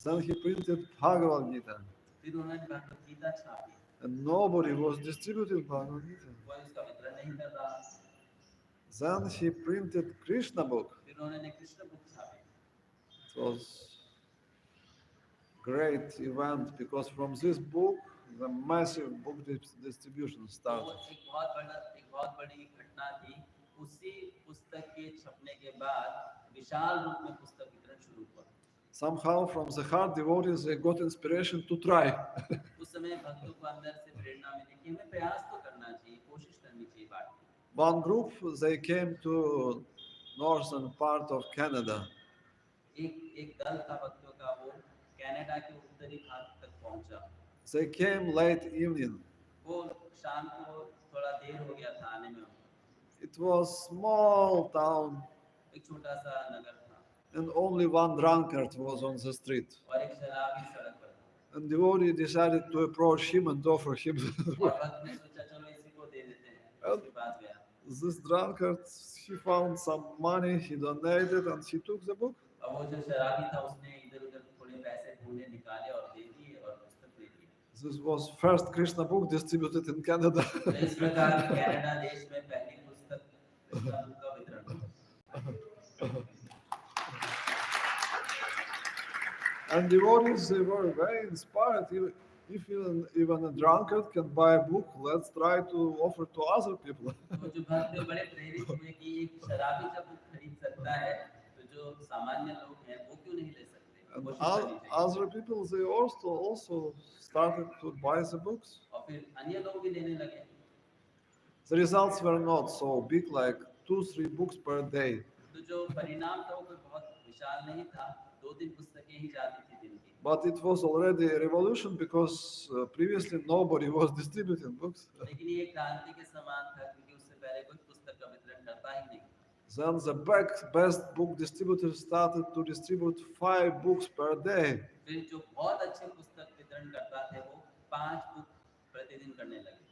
Then he printed Bhagavad Gita. फिर उन्होंने भगवद गीता छापी। And nobody was distributing Bhagavad Gita. कोई उसका वितरण नहीं कर रहा। Then he printed Krishna book. फिर उन्होंने कृष्ण बुक छापी। It was great event because from this book the massive book distribution started. एक बहुत बड़ी घटना थी। उसी पुस्तक के छपने के बाद विशाल रूप में पुस्तक वितरण शुरू हुआ। Somehow from the heart devotees they got inspiration to try. उस समय भक्तों को अंदर से प्रेरणा मिली कि हमें प्रयास तो करना चाहिए, कोशिश करनी चाहिए बांटने की। One group they came to northern part of Canada. एक दल था भक्तों का, वो कनाडा के उत्तरी भाग तक पहुंचा। They came late evening. वो शाम को थोड़ा देर हो गया था आने में। It was small town एक छोटा सा नगर था and only one drunkard was on the street. और एक शराबी सड़क पर था। And devotee decided to approach him and offer him. और भक्त ने सोचा चलो इसी को दे देते हैं, उसके पास गया। This drunkard, he found some money, he donated and he took the book. और वो जो शराबी था उसने इधर-उधर थोड़े पैसे ढूंढे, निकाले और दे दिए और पुस्तक दे दी। This was first Krishna book distributed in Canada. इस प्रकार कनाडा देश में पहली पुस्तक कृष्ण बुक का वितरण हुआ। And devotees, they were very inspired. If even a drunkard can buy a book, let's try to offer to other people. तो जो भक्त बड़े प्रेरित हुए कि एक शराबी जब बुक खरीद सकता है, तो जो सामान्य लोग हैं वो क्यों नहीं ले सकते? And कोशिश करनी चाहिए। other people, they also started to buy the books. और फिर अन्य लोग भी लेने लगे। The results were not so big, like 2-3 books per day. तो जो परिणाम था वो कोई बहुत विशाल नहीं था, 2-3 पुस्तकें ही जाती थी दिन की। But it was already a revolution because previously nobody was distributing books. लेकिन ये क्रांति के समान था क्योंकि उससे पहले कोई पुस्तक का वितरण करता ही नहीं। Then the best book distributors started to distribute 5 books per day. फिर जो बहुत अच्छे पुस्तक वितरण करता थे वो 5 बुक प्रतिदिन करने लगे।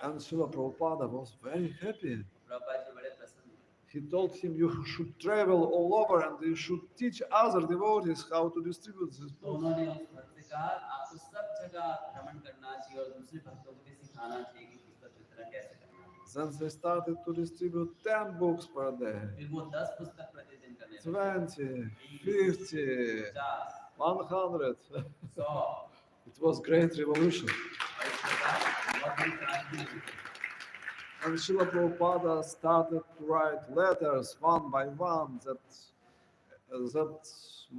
And Srila Prabhupada was very happy. Prabhupada ji बड़े प्रसन्न हुए। He told him, you should travel all over and you should teach other devotees how to distribute these तो books. उन्होंने उस भक्त से कहा आपको सब जगह भ्रमण करना चाहिए और दूसरे भक्तों को भी सिखाना चाहिए कि पुस्तक वितरण कैसे करना है। Then they started to distribute 10 books per day. फिर वो 10 पुस्तक प्रतिदिन करने लगे। 20, 50, 100. 100। It was great revolution. और इस प्रकार बहुत बड़ी क्रांति हुई। And Srila Prabhupada started to write letters one by one that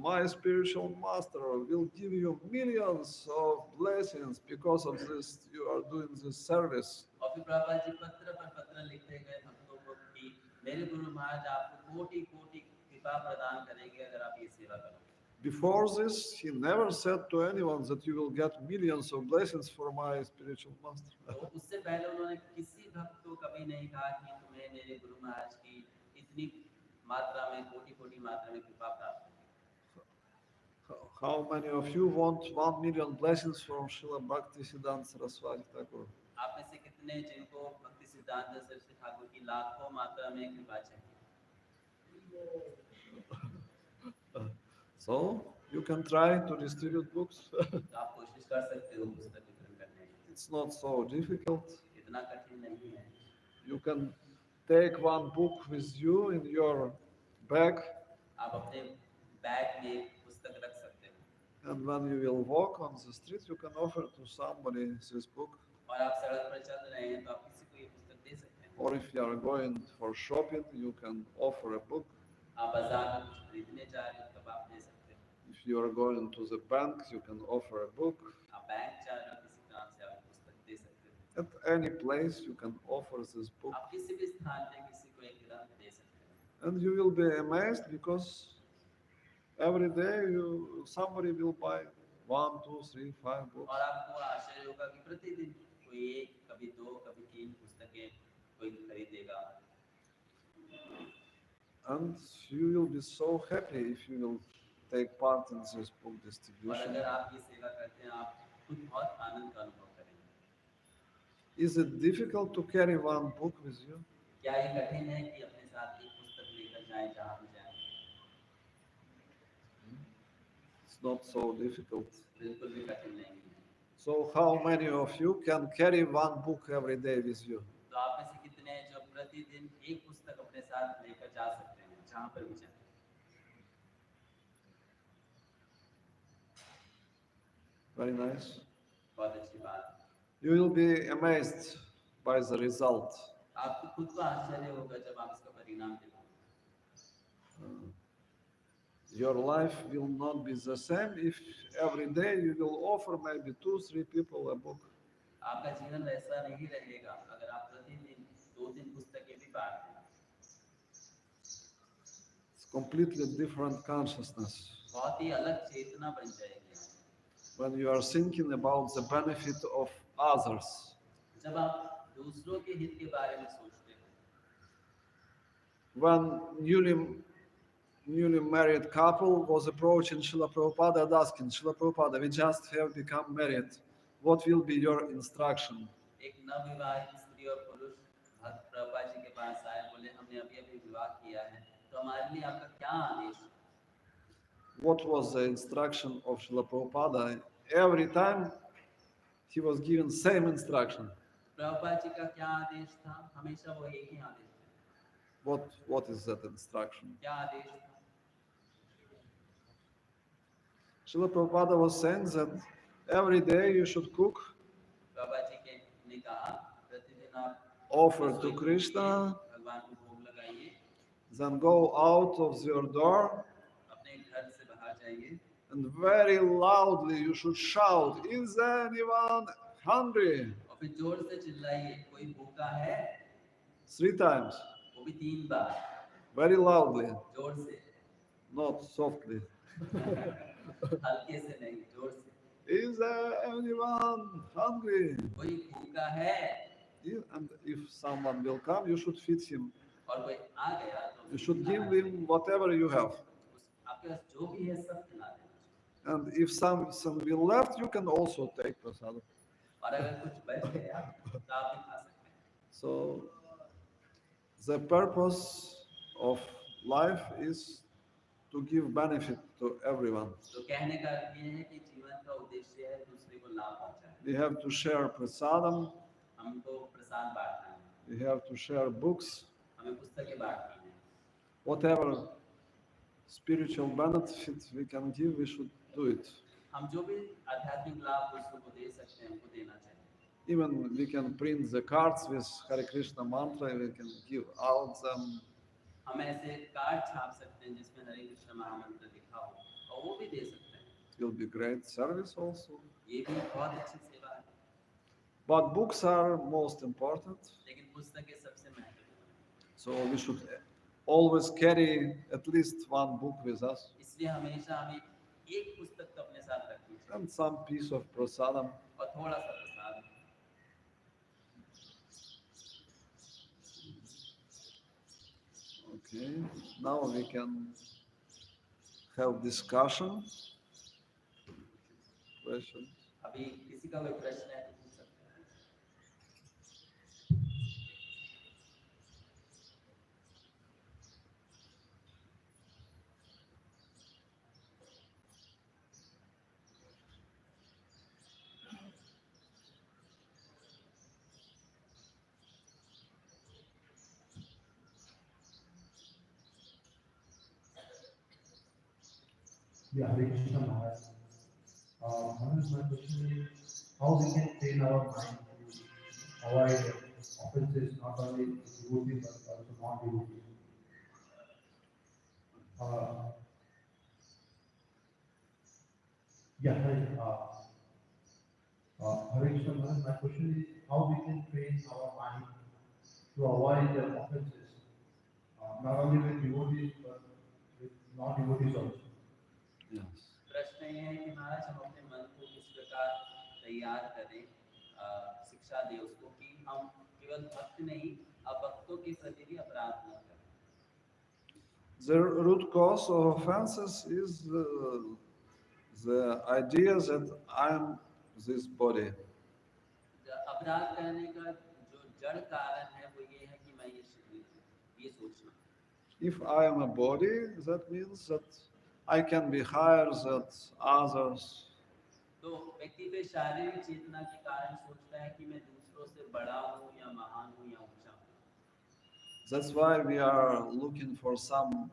my spiritual master will give you millions of blessings because of this, you are doing this service. और फिर प्रभुपाद जी पत्र पर पत्र लिखते गए भक्तों को कि मेरे गुरु महाराज आपको कोटि-कोटि कृपा प्रदान करेगी अगर आप ये सेवा करोगे। Before this, he never said to anyone that you will get millions of blessings for my spiritual master. तो उससे पहले उन्होंने किसी भक्त को कभी नहीं कहा कि तुम्हें मेरे गुरु महाराज की इतनी मात्रा में कोटि-कोटि मात्रा में कृपा प्राप्त होगी। How many of you want 1 million blessings from Srila Bhakti Siddhanta Saraswati Thakur? आप में से कितने जिनको भक्ति सिद्धांत सरस्वती ठाकुर की लाखों मात्रा में कृपा चाहिए? So you can try to distribute books. तो आप कोशिश कर सकते हो पुस्तक वितरण करने की। It's not so difficult. इतना कठिन नहीं है। You can take one book with you in your bag, आप अपने बैग में एक पुस्तक रख सकते हो and when you will walk on the street, you can offer to somebody this book. और आप सड़क पर चल रहे हैं तो आप किसी को ये पुस्तक दे सकते हैं। Or if you are going for shopping, you can offer a book. आप बाजार में कुछ खरीदने जा रहे हो तब आप दे सकते हो। If you are going to the bank, you can offer a book. आप बैंक जा रहे हो किसी काम से आप पुस्तक दे सकते हो। At any place, you can offer this book. आप किसी भी स्थान पे किसी को एक ग्रंथ दे सकते हो। And you will be amazed because every day somebody will buy 1, 2, 3, 5 books. और आपको आश्चर्य होगा कि प्रतिदिन कोई एक, कभी दो, कभी तीन पुस्तकें कोई खरीदेगा। And you will be so happy if you will take part in this book और distribution. अगर आप ये सेवा करते हैं आप खुद बहुत आनंद का अनुभव करेंगे। Is it difficult to carry one book with you? क्या ये कठिन है कि अपने साथ एक पुस्तक लेकर जाएं जहाँ भी जाएं? It's not so difficult. बिल्कुल भी कठिन नहीं है। So how many of you can carry one book every day with you? तो आप में से कितने हैं जो प्रतिदिन एक पुस्तक अपने साथ लेकर जा सकते हैं जहाँ पर भी जाएं? Very nice. बहुत अच्छी बात। You will be amazed by the result. आपको खुद को आश्चर्य होगा जब आप इसका परिणाम देखोगे। Your life will not be the same if every day you will offer maybe 2, 3 people a book. आपका जीवन वैसा नहीं रहेगा अगर आप प्रतिदिन 2-3 पुस्तकें भी बांट दें। It's completely different consciousness. बहुत ही अलग चेतना बन जाएगी। When you are thinking about the benefit of others. जब आप दूसरों के हित के बारे में सोचते हैं। When newly married couple was approaching Srila Prabhupada and asking, Srila Prabhupada, we just have become married. What will be your instruction? एक नवविवाहित स्त्री और पुरुष भक्त प्रभुपाद जी के पास आए, बोले हमने अभी विवाह किया है तो हमारे लिए आपका क्या आदेश है? What was the instruction of Srila Prabhupada? Every time he was given same instruction. Prabhupada ji का क्या आदेश था? हमेशा वो एक ही आदेश था। What is that instruction? क्या आदेश था? Srila Prabhupada was saying that every day you should cook, Prabhupada ji ने कहा प्रतिदिन आप offer to Krishna, भगवान को भोग लगाइए, then go out of your door, अपने घर से बाहर जाइए and very loudly you should shout, is anyone hungry? और फिर जोर से चिल्लाइए, कोई भूखा है? 3 times, वो भी 3 बार, very loudly, जोर से, not softly. हल्के से नहीं, जोर से। Is anyone hungry? कोई भूखा है? And if someone will come, you should feed him. और कोई आ गया तो You should give him whatever you have. आपके पास जो भी है सब खिला देना। And if some will left, you can also take prasad. और अगर कुछ बच गया तो आप भी खा सकते हैं। So the purpose of life is to give benefit to everyone. तो कहने का अर्थ ये है कि जीवन का उद्देश्य है दूसरे को लाभ पहुंचाना। We have to share prasadam. हमको प्रसाद बांटना है। We have to share books. हमें पुस्तकें बांटनी है। Whatever spiritual benefit we can give, we should do it. हम जो भी आध्यात्मिक लाभ दूसरों को दे सकते हैं उनको देना चाहिए। Even we can print the cards with Hare Krishna mantra. We can give out them. हम ऐसे कार्ड छाप सकते हैं जिसमें हरे कृष्ण महामंत्र लिखा हो और वो भी दे सकते हैं। It will be great service also. ये भी बहुत अच्छी सेवा है। But books are most important. लेकिन पुस्तकें सबसे महत्वपूर्ण हैं। So we should always carry at least one book with us इसलिए हमेशा हमें एक पुस्तक तो अपने साथ रखनी चाहिए and some piece of prasadam. और थोड़ा सा प्रसाद. Okay, now we can have discussion, questions. अभी किसी का कोई प्रश्न है तो पूछ सकते हैं. Yeah, Hare Krishna Maharaj. Maharaj, my question is how we can train our mind to avoid offenses, not only devotees but also non-devotees. Uh, yeah, Hare, Hare Krishna Maharaj, my question is how we can train our mind to avoid offenses, not only with devotees but with non-devotees also. Yes. प्रश्न ये है कि महाराज हम अपने मन को किस प्रकार तैयार करें, शिक्षा दें उसको कि हम केवल भक्त नहीं अभक्तों के प्रति भी अपराध न करें. The root cause of offenses is the idea that I'm this body. अपराध करने का जो जड़ कारण है वो ये है कि मैं ये शरीर हूँ, ये सोचना. If I am a body, that means that I can be higher than others. तो व्यक्ति फिर शारीरिक चेतना के कारण सोचता है कि मैं दूसरों से बड़ा हूँ या महान हूँ या ऊंचा हूँ. That's why we are looking for some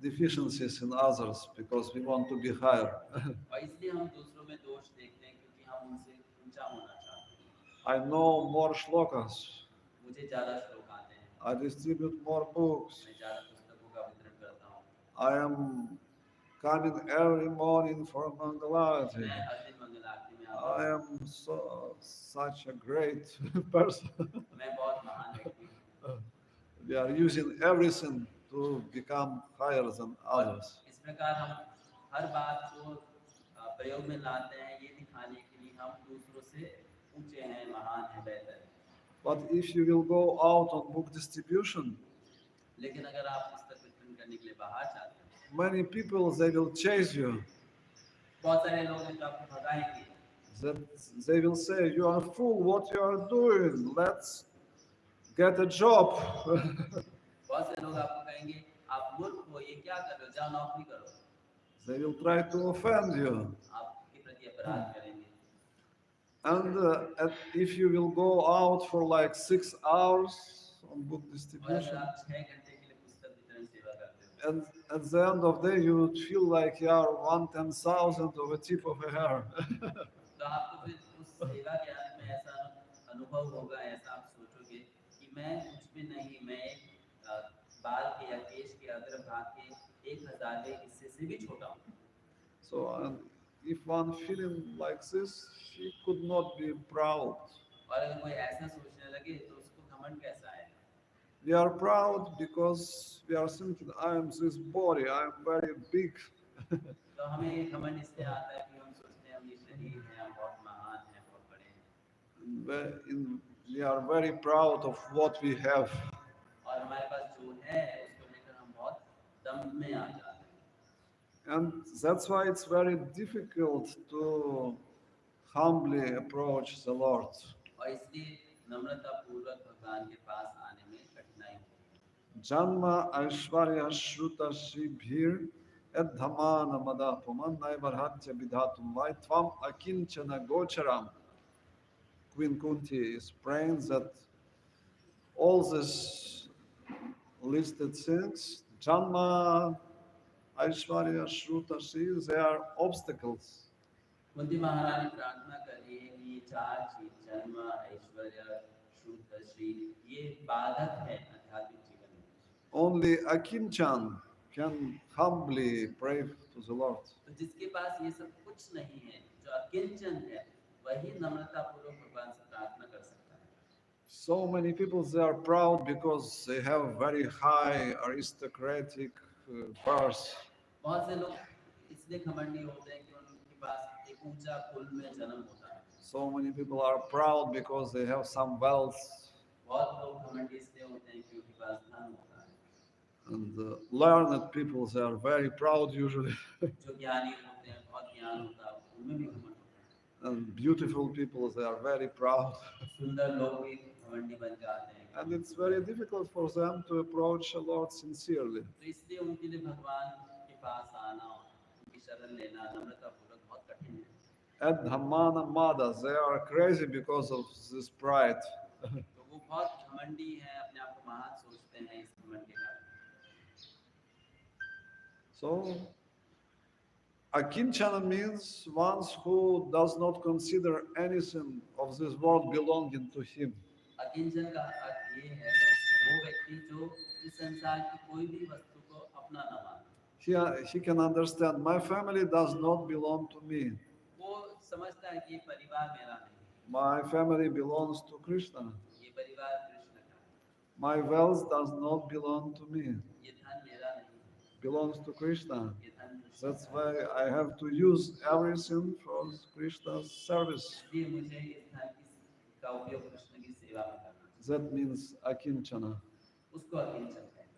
deficiencies in others because we want to be higher. और इसलिए हम दूसरों में दोष देखते हैं क्योंकि हम उनसे ऊंचा होना चाहते हैं. I know more shlokas. मुझे ज्यादा श्लोक आते हैं, I distribute more books. मैं ज्यादा पुस्तकों का वितरण करता हूँ, I am coming every morning for Mangalarati. मैं हर दिन मंगल आरती में आता I हूँ, am such a great person. मैं बहुत महान व्यक्ति हूँ. We are using everything to become higher than और others. इस प्रकार हम हर बात को प्रयोग में लाते हैं ये दिखाने के लिए हम दूसरों से ऊंचे हैं, महान हैं, बेहतर हैं. But if you will go out on book distribution, लेकिन अगर आप पुस्तक वितरण करने के लिए बाहर जाते हैं, many people they will chase you. बहुत सारे लोग हैं जो आपको भगाएंगे, That they will say, "You are fool. What you are doing? Let's get a job." बहुत से लोग आपको कहेंगे आप मूर्ख हो, ये क्या कर रहे हो, जाओ नौकरी करो. They will try to offend you. आपके प्रति अपराध करेंगे. And if you will go out for like 6 hours on book और अगर distribution, आप 6 घंटे के लिए पुस्तक वितरण सेवा करते हो, and at the end of the day, you would feel like you are 1/10,000th of a tip of a hair. तो आपको फिर उस सेवा के अंत में ऐसा अनुभव होगा, ऐसा आप सोचोगे कि मैं कुछ भी नहीं, मैं एक बाल के या केश के अग्रभाग के 1000वें हिस्से से भी छोटा हूँ. So, if one feeling like this, he could not be proud. और अगर कोई ऐसा सोचने लगे तो उसको घमंड कैसा आएगा. We are proud because we are thinking, I am this body, I am very big. तो हमें ये घमंड इसलिए आता है कि हम सोचते हैं हम ये शरीर हैं, हम बहुत महान हैं, बहुत बड़े हैं. We are very proud of what we have. और हमारे पास जो है उसको लेकर हम बहुत दम में आ जाते हैं. And that's why it's very difficult to humbly approach the Lord. और इसलिए नम्रता पूर्वक भगवान के पास आने में कठिनाई होती है. Janma Aishwarya Shruta Shibhir Edhamana Madapuman Naivarhatya Vidhatum Vaitvam Akinchana Gocharam. Queen Kunti is praying that all these listed things, Janma Aishwarya Shruta Shri, they are obstacles. Kunti महारानी प्रार्थना कर रही है कि ये 4 चीज जन्म, ऐश्वर्य, शुद्ध, श्री, ये बाधक है आध्यात्मिक जीवन में. Only Akinchan can humbly pray to the Lord. तो जिसके पास ये सब कुछ नहीं है, जो अकिंचन है, वही नम्रता पूर्वक भगवान से प्रार्थना कर सकता है. So many people they are proud because they have very high aristocratic birth. बहुत से लोग इसलिए घमंडी होते हैं कि उनके पास एक ऊंचा कुल में जन्म होता है। So many people are proud because they have some wealth. बहुत लोग घमंडी इसलिए होते हैं कि उनके पास धन होता है। And learned people they are very proud usually. जो ज्ञानी होते हैं, बहुत ज्ञान होता है, उनमें भी घमंड होता है। And beautiful people they are very proud. सुंदर लोग भी घमंडी बन जाते हैं। And it's very difficult for them to approach the Lord sincerely. तो इसलिए उनके लिए भगवान के पास आना, उनकी शरण लेना, नम्रतापूर्वक बहुत कठिन है। And Haman and Mada, they are crazy because of this pride. तो वो बहुत घमंडी हैं, अपने आप को महान सोचते हैं इस घमंड के कारण। So, Akinchana means one who does not consider anything of this world belonging to him. अकिंचन का अर्थ ये है, वो व्यक्ति जो इस संसार की कोई भी वस्तु को अपना न माने। He can understand, my family does not belong to me. वो समझता है कि ये परिवार मेरा नहीं है, My family belongs to Krishna. ये परिवार कृष्ण का है, My wealth does not belong to me. ये धन मेरा नहीं है, Belongs to Krishna. ये धन कृष्ण That's का है। why I have to use everything for Krishna's service. इसलिए मुझे इस धन का उपयोग कृष्ण की सेवा में करना चाहिए। That means Akinchana. उसको अकिंचन कहते हैं।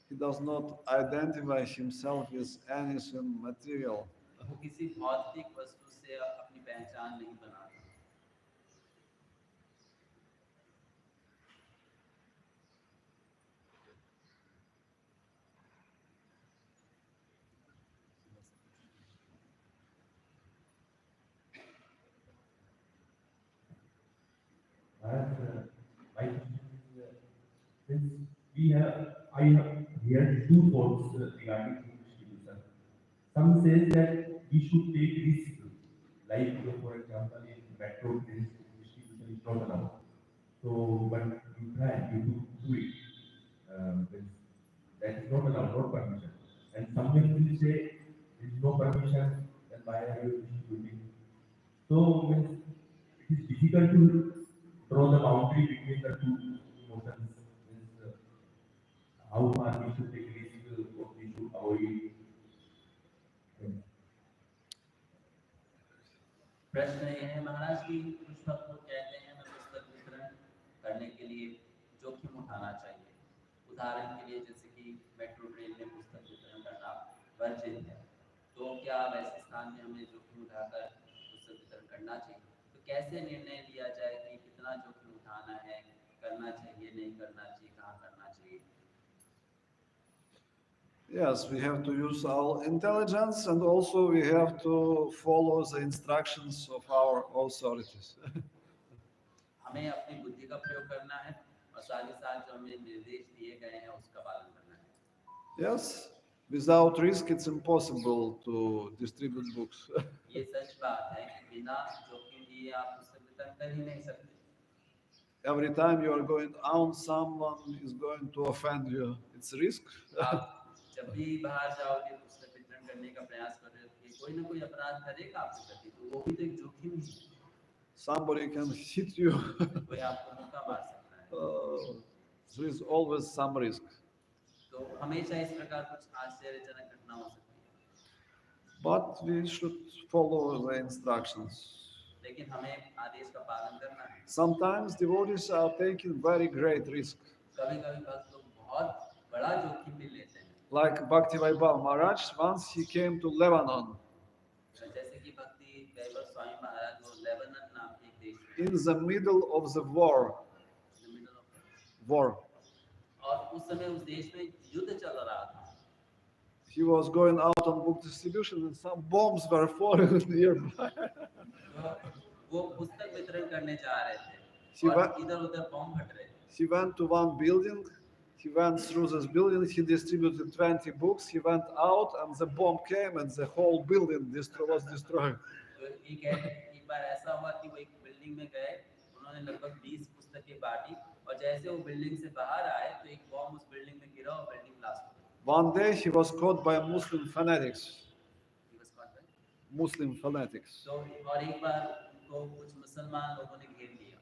He does not identify himself with anything material. वो किसी भौतिक वस्तु से अपनी पहचान नहीं बनाता। My since I have heard two thoughts regarding distribution. Some says that we should take risk, like for example, in metro trains distribution is not allowed. So, but you do it. Means that is not allowed, not permission. And some will say there is no permission, then why are you distributing? So, means it is difficult to draw the boundary between the two emotions. Means, how far we should take risk, what we should avoid. प्रश्न ये है महाराज की कुछ भक्त लोग कहते हैं हमें पुस्तक वितरण करने के लिए जोखिम उठाना चाहिए। उदाहरण के लिए जैसे कि मेट्रो ट्रेन में पुस्तक वितरण करना वर्जित है, तो क्या वैसे स्थान में हमें जोखिम उठाकर पुस्तक वितरण करना चाहिए? तो कैसे निर्णय लिया जाए कि कितना जोखिम उठाना है, करना चाहिए, नहीं करना चाहिए, कहाँ करना चाहिए? Yes, we have to use our intelligence and also we have to follow the instructions of our authorities. हमें अपनी बुद्धि का प्रयोग करना है और साथ ही साथ जो हमें निर्देश दिए गए हैं उसका पालन करना है। Yes, without risk it's impossible to distribute books. ये सच बात है कि बिना जोखिम लिए आप पुस्तक वितरण कर ही नहीं सकते। Every time you are going out, someone is going to offend you. It's risk. आप जब भी बाहर जाओगे पुस्तक वितरण करने का प्रयास कर रहे हो कि कोई ना कोई अपराध करेगा आपके प्रति, तो वो भी तो एक जोखिम ही है। Somebody can hit you. कोई आपको मुक्का मार सकता है। There is always some risk. तो हमेशा इस प्रकार कुछ आश्चर्यजनक घटना हो सकती है। But we should follow the instructions. लेकिन हमें आदेश का पालन करना है। Sometimes devotees are taking very great risk. कभी-कभी भक्त लोग बहुत बड़ा जोखिम भी लेते हैं। Like Bhakti Maharaj, once he came to Lebanon. जैसे कि भक्ति वैभव स्वामी महाराज वो लेबनान नाम के एक देश में In the middle of the war. और उस समय उस देश में युद्ध चल रहा था। He was going out on book distribution and some bombs were falling nearby. वो पुस्तक वितरण करने जा रहे थे और इधर-उधर बम फट रहे थे। He went to one building. He went through this building. He distributed 20 books. He went out and the bomb came and the whole building was destroyed. तो एक बार ऐसा हुआ कि वो एक बिल्डिंग में गए, उन्होंने लगभग 20 पुस्तकें बांटी और जैसे वो बिल्डिंग से बाहर आए तो एक बम उस बिल्डिंग में गिरा और बिल्डिंग ब्लास्ट हो गई। One day he was caught by Muslim fanatics. He was caught by Muslim fanatics. तो और एक बार उनको कुछ मुसलमान लोगों ने घेर लिया।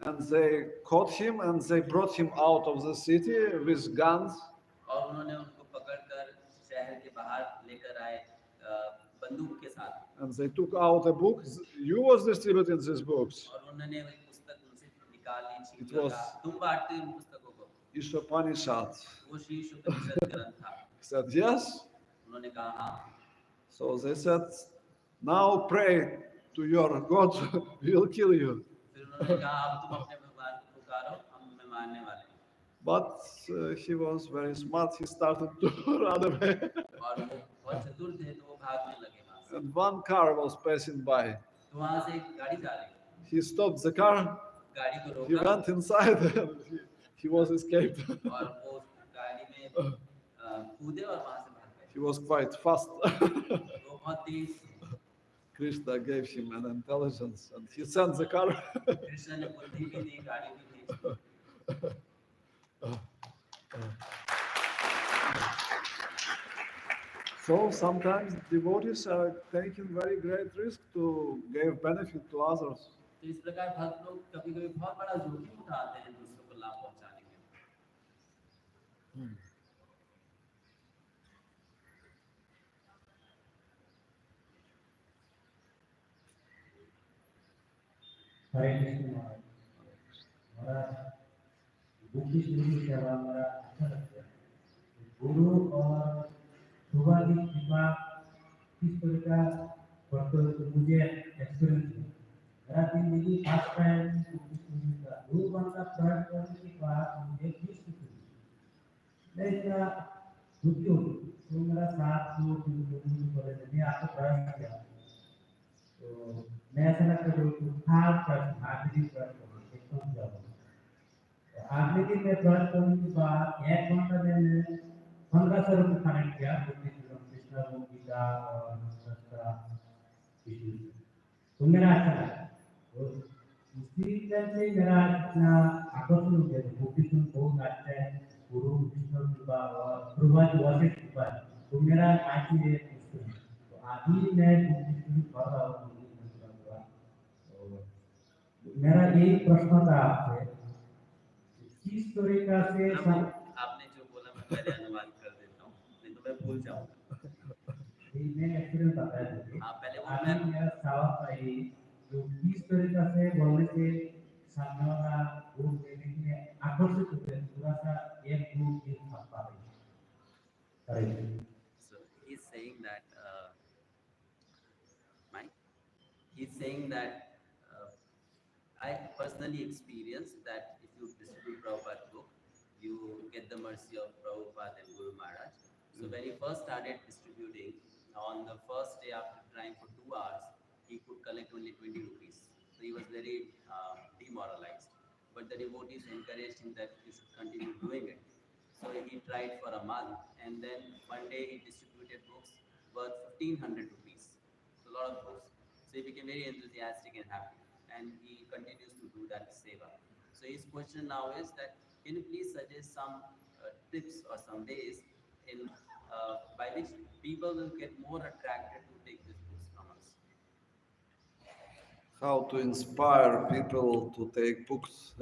And they caught him and they brought him out of the city with guns. और उन्होंने उनको पकड़कर शहर के बाहर लेकर आए बंदूक के साथ And they took out a book. You was distributing these books. और उन्होंने वही पुस्तक उनसे निकाली It छीन कर was कहा तुम बांटते हो इन पुस्तकों को Ishopanishad. वो शीर्ष उपनिषद ग्रंथ था He said, yes. उन्होंने कहा हाँ So they said, now pray to your God, he will kill you. फिर उन्होंने कहा अब तुम अपने भगवान को पुकारो हम तुम्हें मारने वाले हैं But he was very smart. He started to run away. और वो बहुत चतुर थे तो वो भागने लगे वहां से And one car was passing by. तो वहां से एक गाड़ी जा रही थी He stopped the car. गाड़ी को He रोका went inside. And he was escaped. और वो गाड़ी में कूदे और वहां से भाग गए He was quite fast. वो बहुत तेज Krishna gave him an intelligence and he sent the car. Krishna ने बुद्धि भी दी गाड़ी भी भेज दी So sometimes devotees are taking very great risk to give benefit to others. तो इस प्रकार भक्त लोग कभी-कभी बहुत बड़ा जोखिम उठाते हैं दूसरों को लाभ पहुंचाने के लिए हरे कृष्ण महाराज बुद्धि शुरू सेवा हमारा अच्छा लगता है गुरु और सुबह की कृपा किस तरह का पढ़ते हो तो मुझे एक्सपीरियंस है मेरा जिंदगी फर्स्ट टाइम बुद्धि शुरू का गुरु बनना प्रयास करने के बाद मुझे किस मैं इतना दुखी हो तो मेरा साथ जो मैं आपको प्रयास किया तो मैं ऐसा लगता है कि खास प्रश्न आखिरी प्रश्न एकदम जवाब आखिरी दिन में प्रश्न करने के बाद 1 घंटा में 1500 रुपये कनेक्ट किया कृष्णा गीता और संस्था तो मेरा अच्छा लगा तो इसी तरह से मेरा इतना आकर्षण हो गया बुद्धिज्म बहुत अच्छा है गुरु विष्णु कृपा और प्रभु वासिक कृपा तो मेरा आखिरी है तो अभी मैं बुद्धिज्म पढ़ रहा हूँ मेरा यही प्रश्न था आपसे किस तरीका से आपने जो बोला मैं पहले अनुवाद कर देता हूँ नहीं तो मैं भूल जाऊंगा मैं एक्सपीरियंस बताया था हाँ पहले वो आज मेरा सवाल था ये जो किस तरीका से बोलने से सामने वाला गुरु देने के लिए आकर्षित होते हैं थोड़ा सा एक गुरु एक सकता है so he's saying that Mike he's saying that I personally experienced that if you distribute Prabhupada's book, you get the mercy of Prabhupada and Guru Maharaj. So when he first started distributing, on the first day after trying for 2 hours, he could collect only 20 rupees. So he was very demoralized. But the devotees encouraged him that you should continue doing it. So he tried for a month, and then one day he distributed books worth 1500 rupees. So a lot of books. So he became very enthusiastic and happy. And he continues to do that seva. So his question now is that can you please suggest some tips or some ways in by which people will get more attracted to take these books from us? How to inspire people to take books.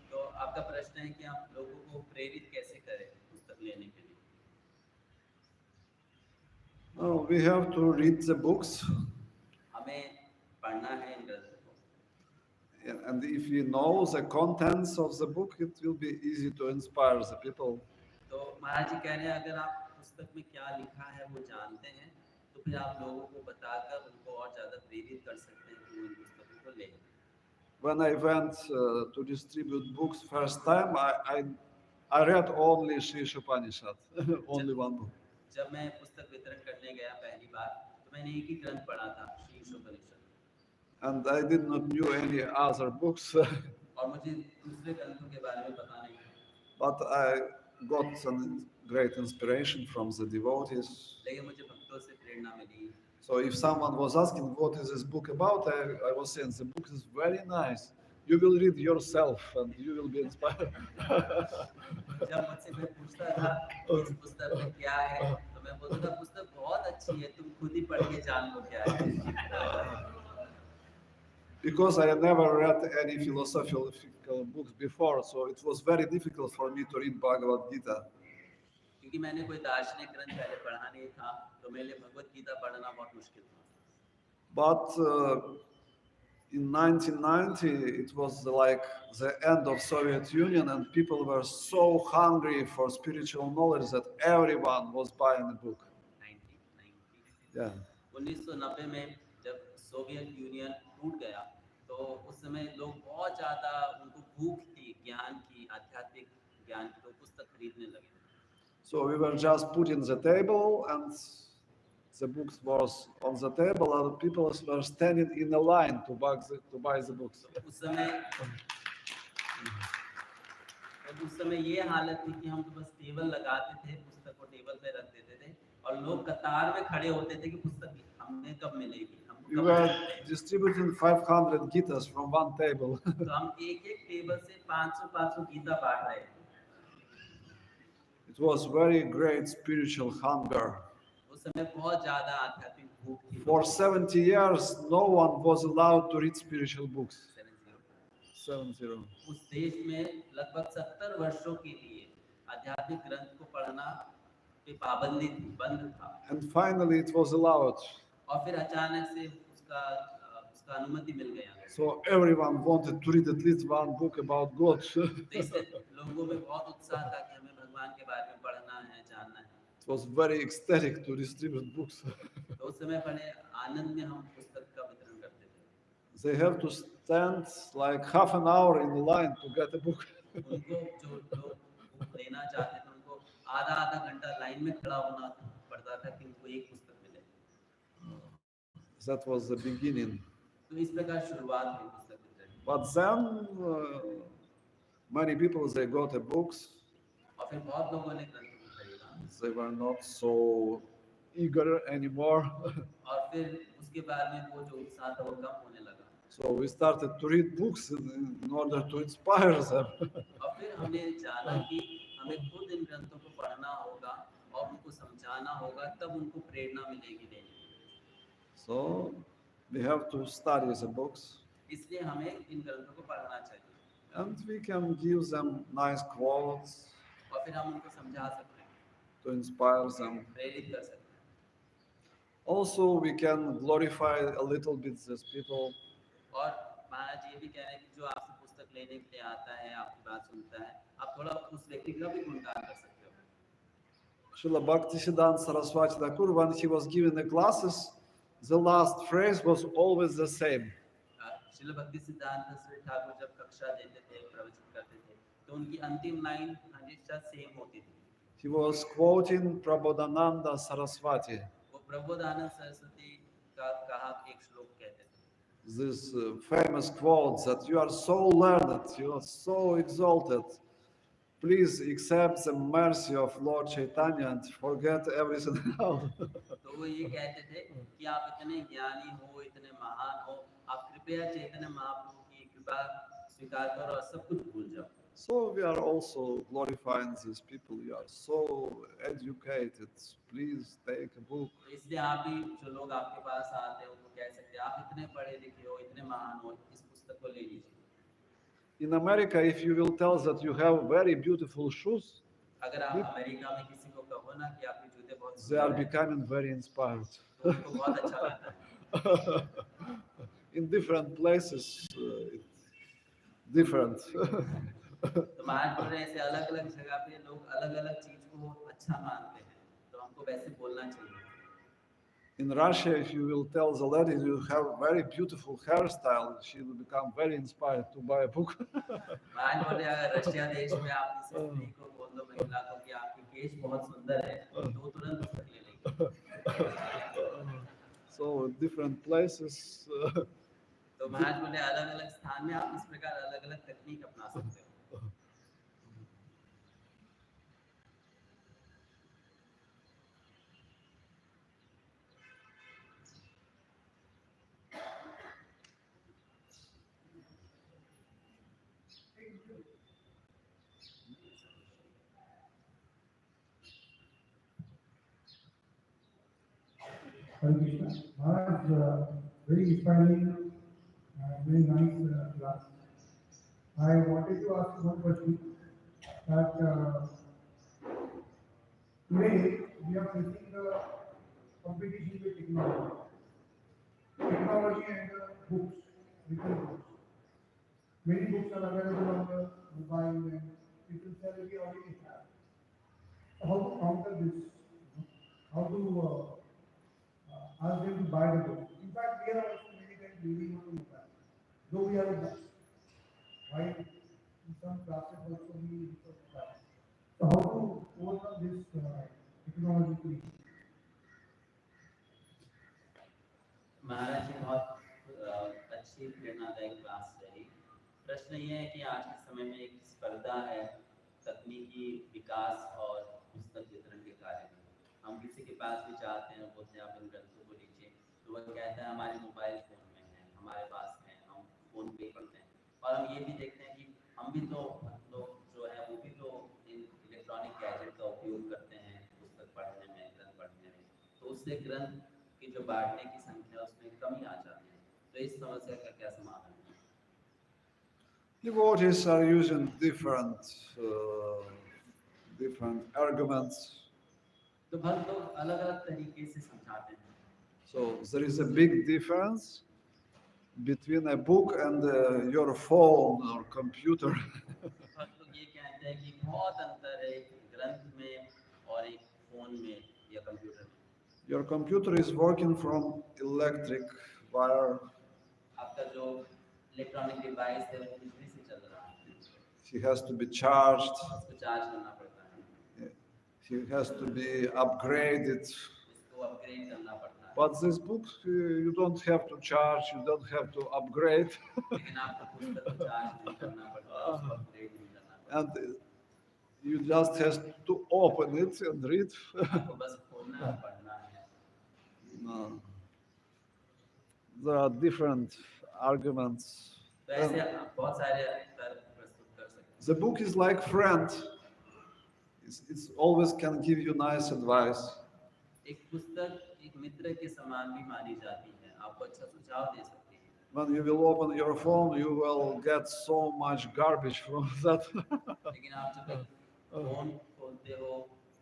तो आपका प्रश्न है कि हम लोगों को प्रेरित कैसे करें पुस्तक लेने के लिए? Oh, we have to read the books. हमें पढ़ना है इन ग्रंथों को. And if we know the contents of the book, it will be easy to inspire the people. तो महाराज जी कह रहे हैं अगर आप पुस्तक में क्या लिखा है वो जानते हैं तो फिर आप लोगों को बताकर उनको और ज्यादा प्रेरित कर सकते हैं कि वो इन पुस्तकों को लें. When I went to distribute books first time, I read only Sri Upanishad, only one book. जब मैं पुस्तक वितरण करने गया पहली बार तो मैंने एक ही ग्रंथ पढ़ा था शीर्ष उपनिषद. And I did not knew any other books. और मुझे दूसरे ग्रंथों के बारे में पता नहीं. But I got some great inspiration from the devotees. लेकिन मुझे भक्तों से प्रेरणा मिली. So if someone was asking what is this book about, I was saying the book is very nice. You will read yourself and you will be inspired. जब मुझसे कोई पूछता था इस पुस्तक में क्या है तो मैं बोलता था पुस्तक बहुत अच्छी है तुम खुद ही पढ़ के जान लो क्या है. because I never read any philosophical books before, so it was very difficult for me to read Bhagavad Gita. क्योंकि मैंने कोई दार्शनिक ग्रंथ पहले पढ़ा नहीं था, तो मेरे लिए भगवत गीता पढ़ना बहुत मुश्किल था। But in 1990, it was like the end of Soviet Union, and people were so hungry for spiritual knowledge that everyone was buying a book. 1990 Yeah. 1990 में जब सोवियत यूनियन टूट गया, तो उस समय लोग बहुत ज़्यादा उनको भूख थी ज्ञान की, आध्यात्मिक ज्ञान की, तो पुस्तक खरीदने लगे। So we were just putting the table, and the books was on the table, and people were standing in a line to buy the books. तो उस समय ये हालत थी कि हम तो बस टेबल लगाते थे, पुस्तक को टेबल पे रख देते थे, और लोग कतार में खड़े होते थे कि पुस्तक हमें कब मिलेगी, हमको We कब were मिलेगी। distributing 500 Gitas from one table. तो हम एक टेबल से 500 गीता बांट रहे थे। It was very great spiritual hunger. उस समय बहुत ज़्यादा आध्यात्मिक भूख थी। For 70 years, no one was allowed to read spiritual books. 70. उस देश में लगभग 70 वर्षों के लिए आध्यात्मिक ग्रंथ को पढ़ना पे पाबंदी थी, बंद था। And finally it was allowed. और फिर अचानक से उसका अनुमति मिल गया। So everyone wanted to read at least one book about God. तो इसलिए लोगों में बहुत उत्साह था कि हमें भगवान के बारे में पढ़ना है, जानना है। It was very ecstatic to distribute books. तो उस समय बड़े आनंद में हम पुस्तक का वितरण करते थे। They have to stand like half an hour in the line to get a book. उनको जो लोग बुक लेना चाहते थे, उनको आधा घंटा लाइन में खड़ा होना पड़ता था कि उनको एक पुस्तक मिले। That was the beginning. तो इस प्रकार शुरुआत हुई पुस्तक वितरण। But then many people they got the books. और फिर बहुत लोगों ने ग्रंथ को खरीदा। They were not so eager anymore. और फिर उसके बाद में वो जो उत्साह था वो कम होने लगा। So we started to read books in order to inspire them. और फिर हमने जाना कि हमें खुद इन ग्रंथों को पढ़ना होगा और उनको समझाना होगा, तब उनको प्रेरणा मिलेगी देने। So we have to study the books. इसलिए हमें इन ग्रंथों को पढ़ना चाहिए। And we can give them nice quotes. और फिर हम उनको समझा सकते हैं। To inspire them. प्रेरित कर सकते हैं। Also, we can glorify a little bit these people. और महाराज ये भी कह रहे हैं कि जो आपसे पुस्तक लेने के लिए आता है, आपकी बात सुनता है, आप थोड़ा उस व्यक्ति का भी गुणगान कर सकते हो। Srila Bhakti Siddhanta Saraswati Thakur, when he was giving the classes, the last phrase was always the same. Srila भक्ति सिद्धांत सरस्वती ठाकुर जब कक्षा देते थे, प्रवचन करते थे, तो उनकी अंतिम लाइन हमेशा सेम होती थी। He was quoting Prabodhananda Saraswati. वो प्रबोधानंद सरस्वती का कहा एक श्लोक कहते थे। This famous quote that you are so learned, you are so exalted. Please accept the mercy of Lord Chaitanya and forget everything else. तो वो ये कहते थे कि आप इतने ज्ञानी हो, इतने महान हो, आप कृपया चैतन्य महाप्रभु की कृपा स्वीकार करो और सब कुछ भूल जाओ। So we are also glorifying these people. You are so educated. Please take a book. इसलिए आप भी जो लोग आपके पास आते हैं उनको कह सकते हैं आप इतने पढ़े लिखे हो, इतने महान हो, इस पुस्तक को ले लीजिए। In America, if you will tell that you have very beautiful shoes, अगर आप अमेरिका में किसी को कहो ना कि आपके जूते बहुत they are सुंदर हैं, becoming very inspired. तो उनको बहुत अच्छा लगता है। In different places, it's different. तो महाराज बोल रहे हैं ऐसे अलग-अलग जगह पे लोग अलग-अलग चीज को अच्छा मानते हैं, तो हमको वैसे बोलना चाहिए। In Russia, if you will tell the lady you have very beautiful hairstyle, she will become very inspired to buy a book. महाराज बोले अगर रशिया देश में आप किसी स्त्री को बोल दो, महिला को कि आपके केश बहुत सुंदर है, तो वो तुरंत पुस्तक ले लेंगे। So different places. तो महाराज बोले अलग-अलग स्थान में आप इस प्रकार अलग-अलग तकनीक अपना सकते हो। Hare Krishna. Maharaj, very inspiring Very nice class. I wanted to ask one question that today we are facing the competition with technology. Technology and books, written books. Many books are available on the mobile and people say we already have. So how to counter this? How to ask them to buy the book? In fact, we are also many times reading on the mobile. Though we have a book, right? In some classes also we read on the mobile. So how to overcome this technologically? महाराज जी बहुत अच्छी प्रेरणादायक class रही। प्रश्न ये है कि आज के समय में एक स्पर्धा है तकनीकी विकास और पुस्तक वितरण के कार्य में। हम किसी के पास भी जाते हैं, बोलते हैं आप इन ग्रंथों को लीजिए, तो वह कहता है हमारे मोबाइल फोन में है, हमारे पास है, हम फोन पे करते हैं। और हम ये भी देखते हैं कि हम भी तो लोग जो है वो भी तो इन इलेक्ट्रॉनिक गैजेट का उपयोग करते हैं पुस्तक पढ़ने में, ग्रंथ पढ़ने में, तो उससे ग्रंथ की जो बांटने की संख्या उसमें कमी आ जाती है। तो इस समस्या का क्या समाधान है? Devotees are using different arguments. तो भक्त लोग अलग-अलग तरीके से समझाते हैं। So there is a big difference between a book and your phone or computer. भक्त लोग ये कहते हैं कि बहुत अंतर है एक ग्रंथ में और एक फोन में या कंप्यूटर में। Your computer is working from electric wire. आपका जो इलेक्ट्रॉनिक डिवाइस है वो बिजली से चल रहा है। She has to be charged. इसको चार्ज करना पड़ता है। She has to be upgraded. इसको अपग्रेड करना पड़ता है। But this book, you don't have to charge, you don't have to upgrade. लेकिन आपको पुस्तक को चार्ज नहीं करना पड़ता, उसको अपग्रेड नहीं करना पड़ता। And you just have to open it and read. आपको बस खोलना है, पढ़ना है। No. There are different arguments. तो ऐसे आप बहुत सारे तर्क प्रस्तुत कर सकते हैं। The book is like friend. It's always can give you nice advice. एक पुस्तक एक मित्र के समान भी मानी जाती है, आपको अच्छा सुझाव दे सकती है। When you will open your phone, you will get so much garbage from that. लेकिन आप जब फोन खोलते हो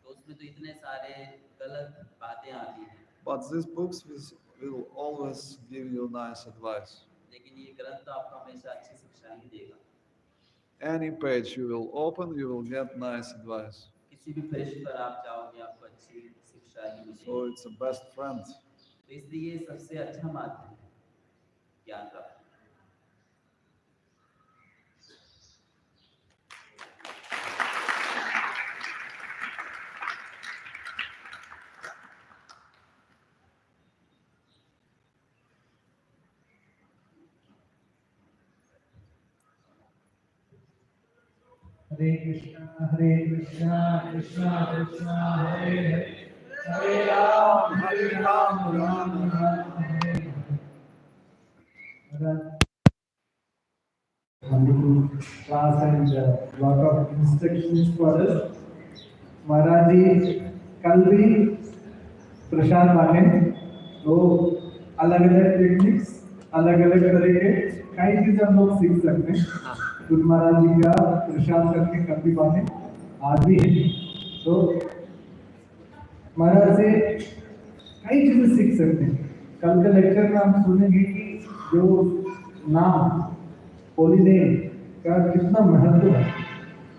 तो उसमें तो इतने सारे गलत बातें आती हैं। But these books will always give you nice advice. लेकिन ये ग्रंथ आपको हमेशा अच्छी शिक्षा ही देगा। Any page you will open, you will get nice advice. किसी भी पृष्ठ पर आप जाओगे आपको अच्छी शिक्षा ही मिलेगी। So it's a best friend. तो इसलिए ये सबसे अच्छा माध्यम है ज्ञान प्राप्त। Hare Krishna, Krishna Krishna, Hare Hare, Hare Ram, Ram Ram, Hare Hare. Wonderful class and lot of instructions for us. महाराज जी कल भी प्रसाद बांटे, तो अलग अलग टेक्निक्स, अलग अलग तरह के कई चीजें हम लोग सीख सकते हैं। गुरु महाराज जी का प्रसाद करके कल भी बांटे, आज भी है। तो महाराज से कई चीजें सीख सकते हैं। कल के लेक्चर में हम सुनेंगे कि जो नाम होली नेम का कितना महत्व है,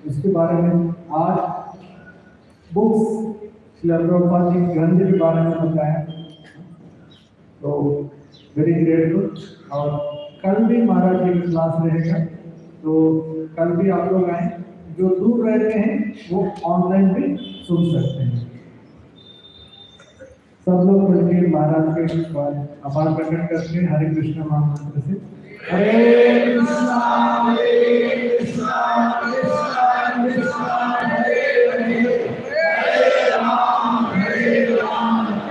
उसके बारे में आज बुक्स श्री प्रभुपाद जी ग्रंथ के बारे में बताया, तो वेरी ग्रेटफुल। और कल भी महाराज जी की क्लास रहेगा, तो कल भी आप लोग आए, जो दूर रहते हैं वो ऑनलाइन भी सुन सकते हैं। सब लोग मिलकर महाराज के आभार प्रकट करते हैं हरे कृष्ण महामंत्र से। हरे कृष्णा हरे कृष्णा कृष्णा कृष्णा हरे हरे, हरे राम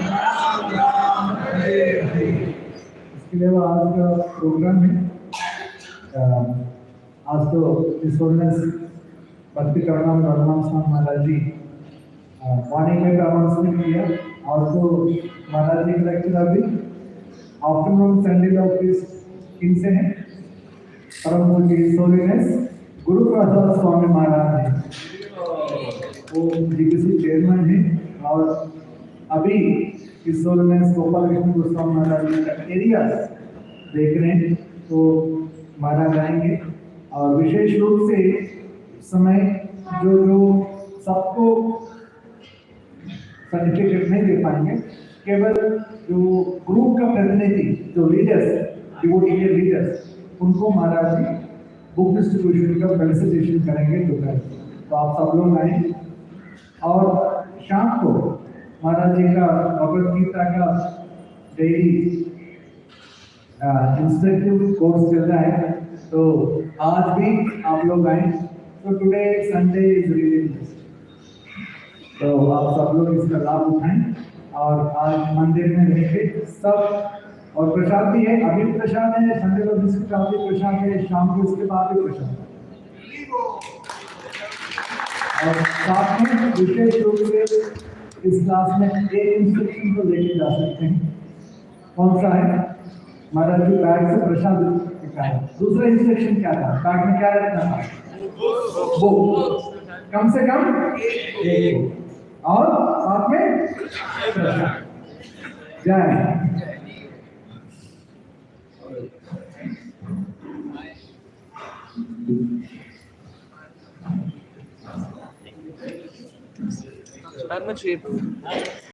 राम राम हरे हरे। इसके अलावा आज का प्रोग्राम है, आज तो भक्ति करना स्वामी महाराज जी मॉर्निंग में अनाउंसमेंट किया, और तो महाराज जी का लेक्चर अभी आफ्टरनून संडे का ऑफिस इनसे है परम पूज्य हिज होलीनेस गुरु प्रसाद स्वामी महाराज जी। वो जीपीसी चेयरमैन है और अभी इस होलीनेस गोपाल कृष्ण गोस्वामी महाराज जी का एरिया देख रहे हैं, तो महाराज आएंगे और विशेष रूप से इस समय जो जो सबको सर्टिफिकेट नहीं दे पाएंगे, केवल जो ग्रुप का प्रतिनिधि जो लीडर्स डिवोटी के लीडर्स उनको महाराज जी बुक डिस्ट्रीब्यूशन का फेलिसिटेशन करेंगे दोपहर। तो आप सब लोग आए और शाम को महाराज जी का भगवद गीता का डेली इंस्ट्रक्टिव कोर्स चल रहा है, तो आज भी आप लोग आए। तो टुडे संडे इज रियली, तो आप सब लोग इसका लाभ उठाएं और आज मंदिर में रहेंगे सब। और प्रसाद भी है, अभी भी प्रसाद है, संडे को बिस्कुट आप भी प्रसाद है, शाम को इसके बाद भी प्रसाद है। और साथ में विशेष रूप से इस क्लास में एक इंस्ट्रक्शन को लेके जा सकते हैं। कौन सा है? महाराज जी बैग से प्रसाद निकाला। दूसरा इंस्ट्रक्शन क्या था? बैग में क्या रखना था? बुक, कम से कम एक, और साथ में प्रसाद। जय I'm not sure.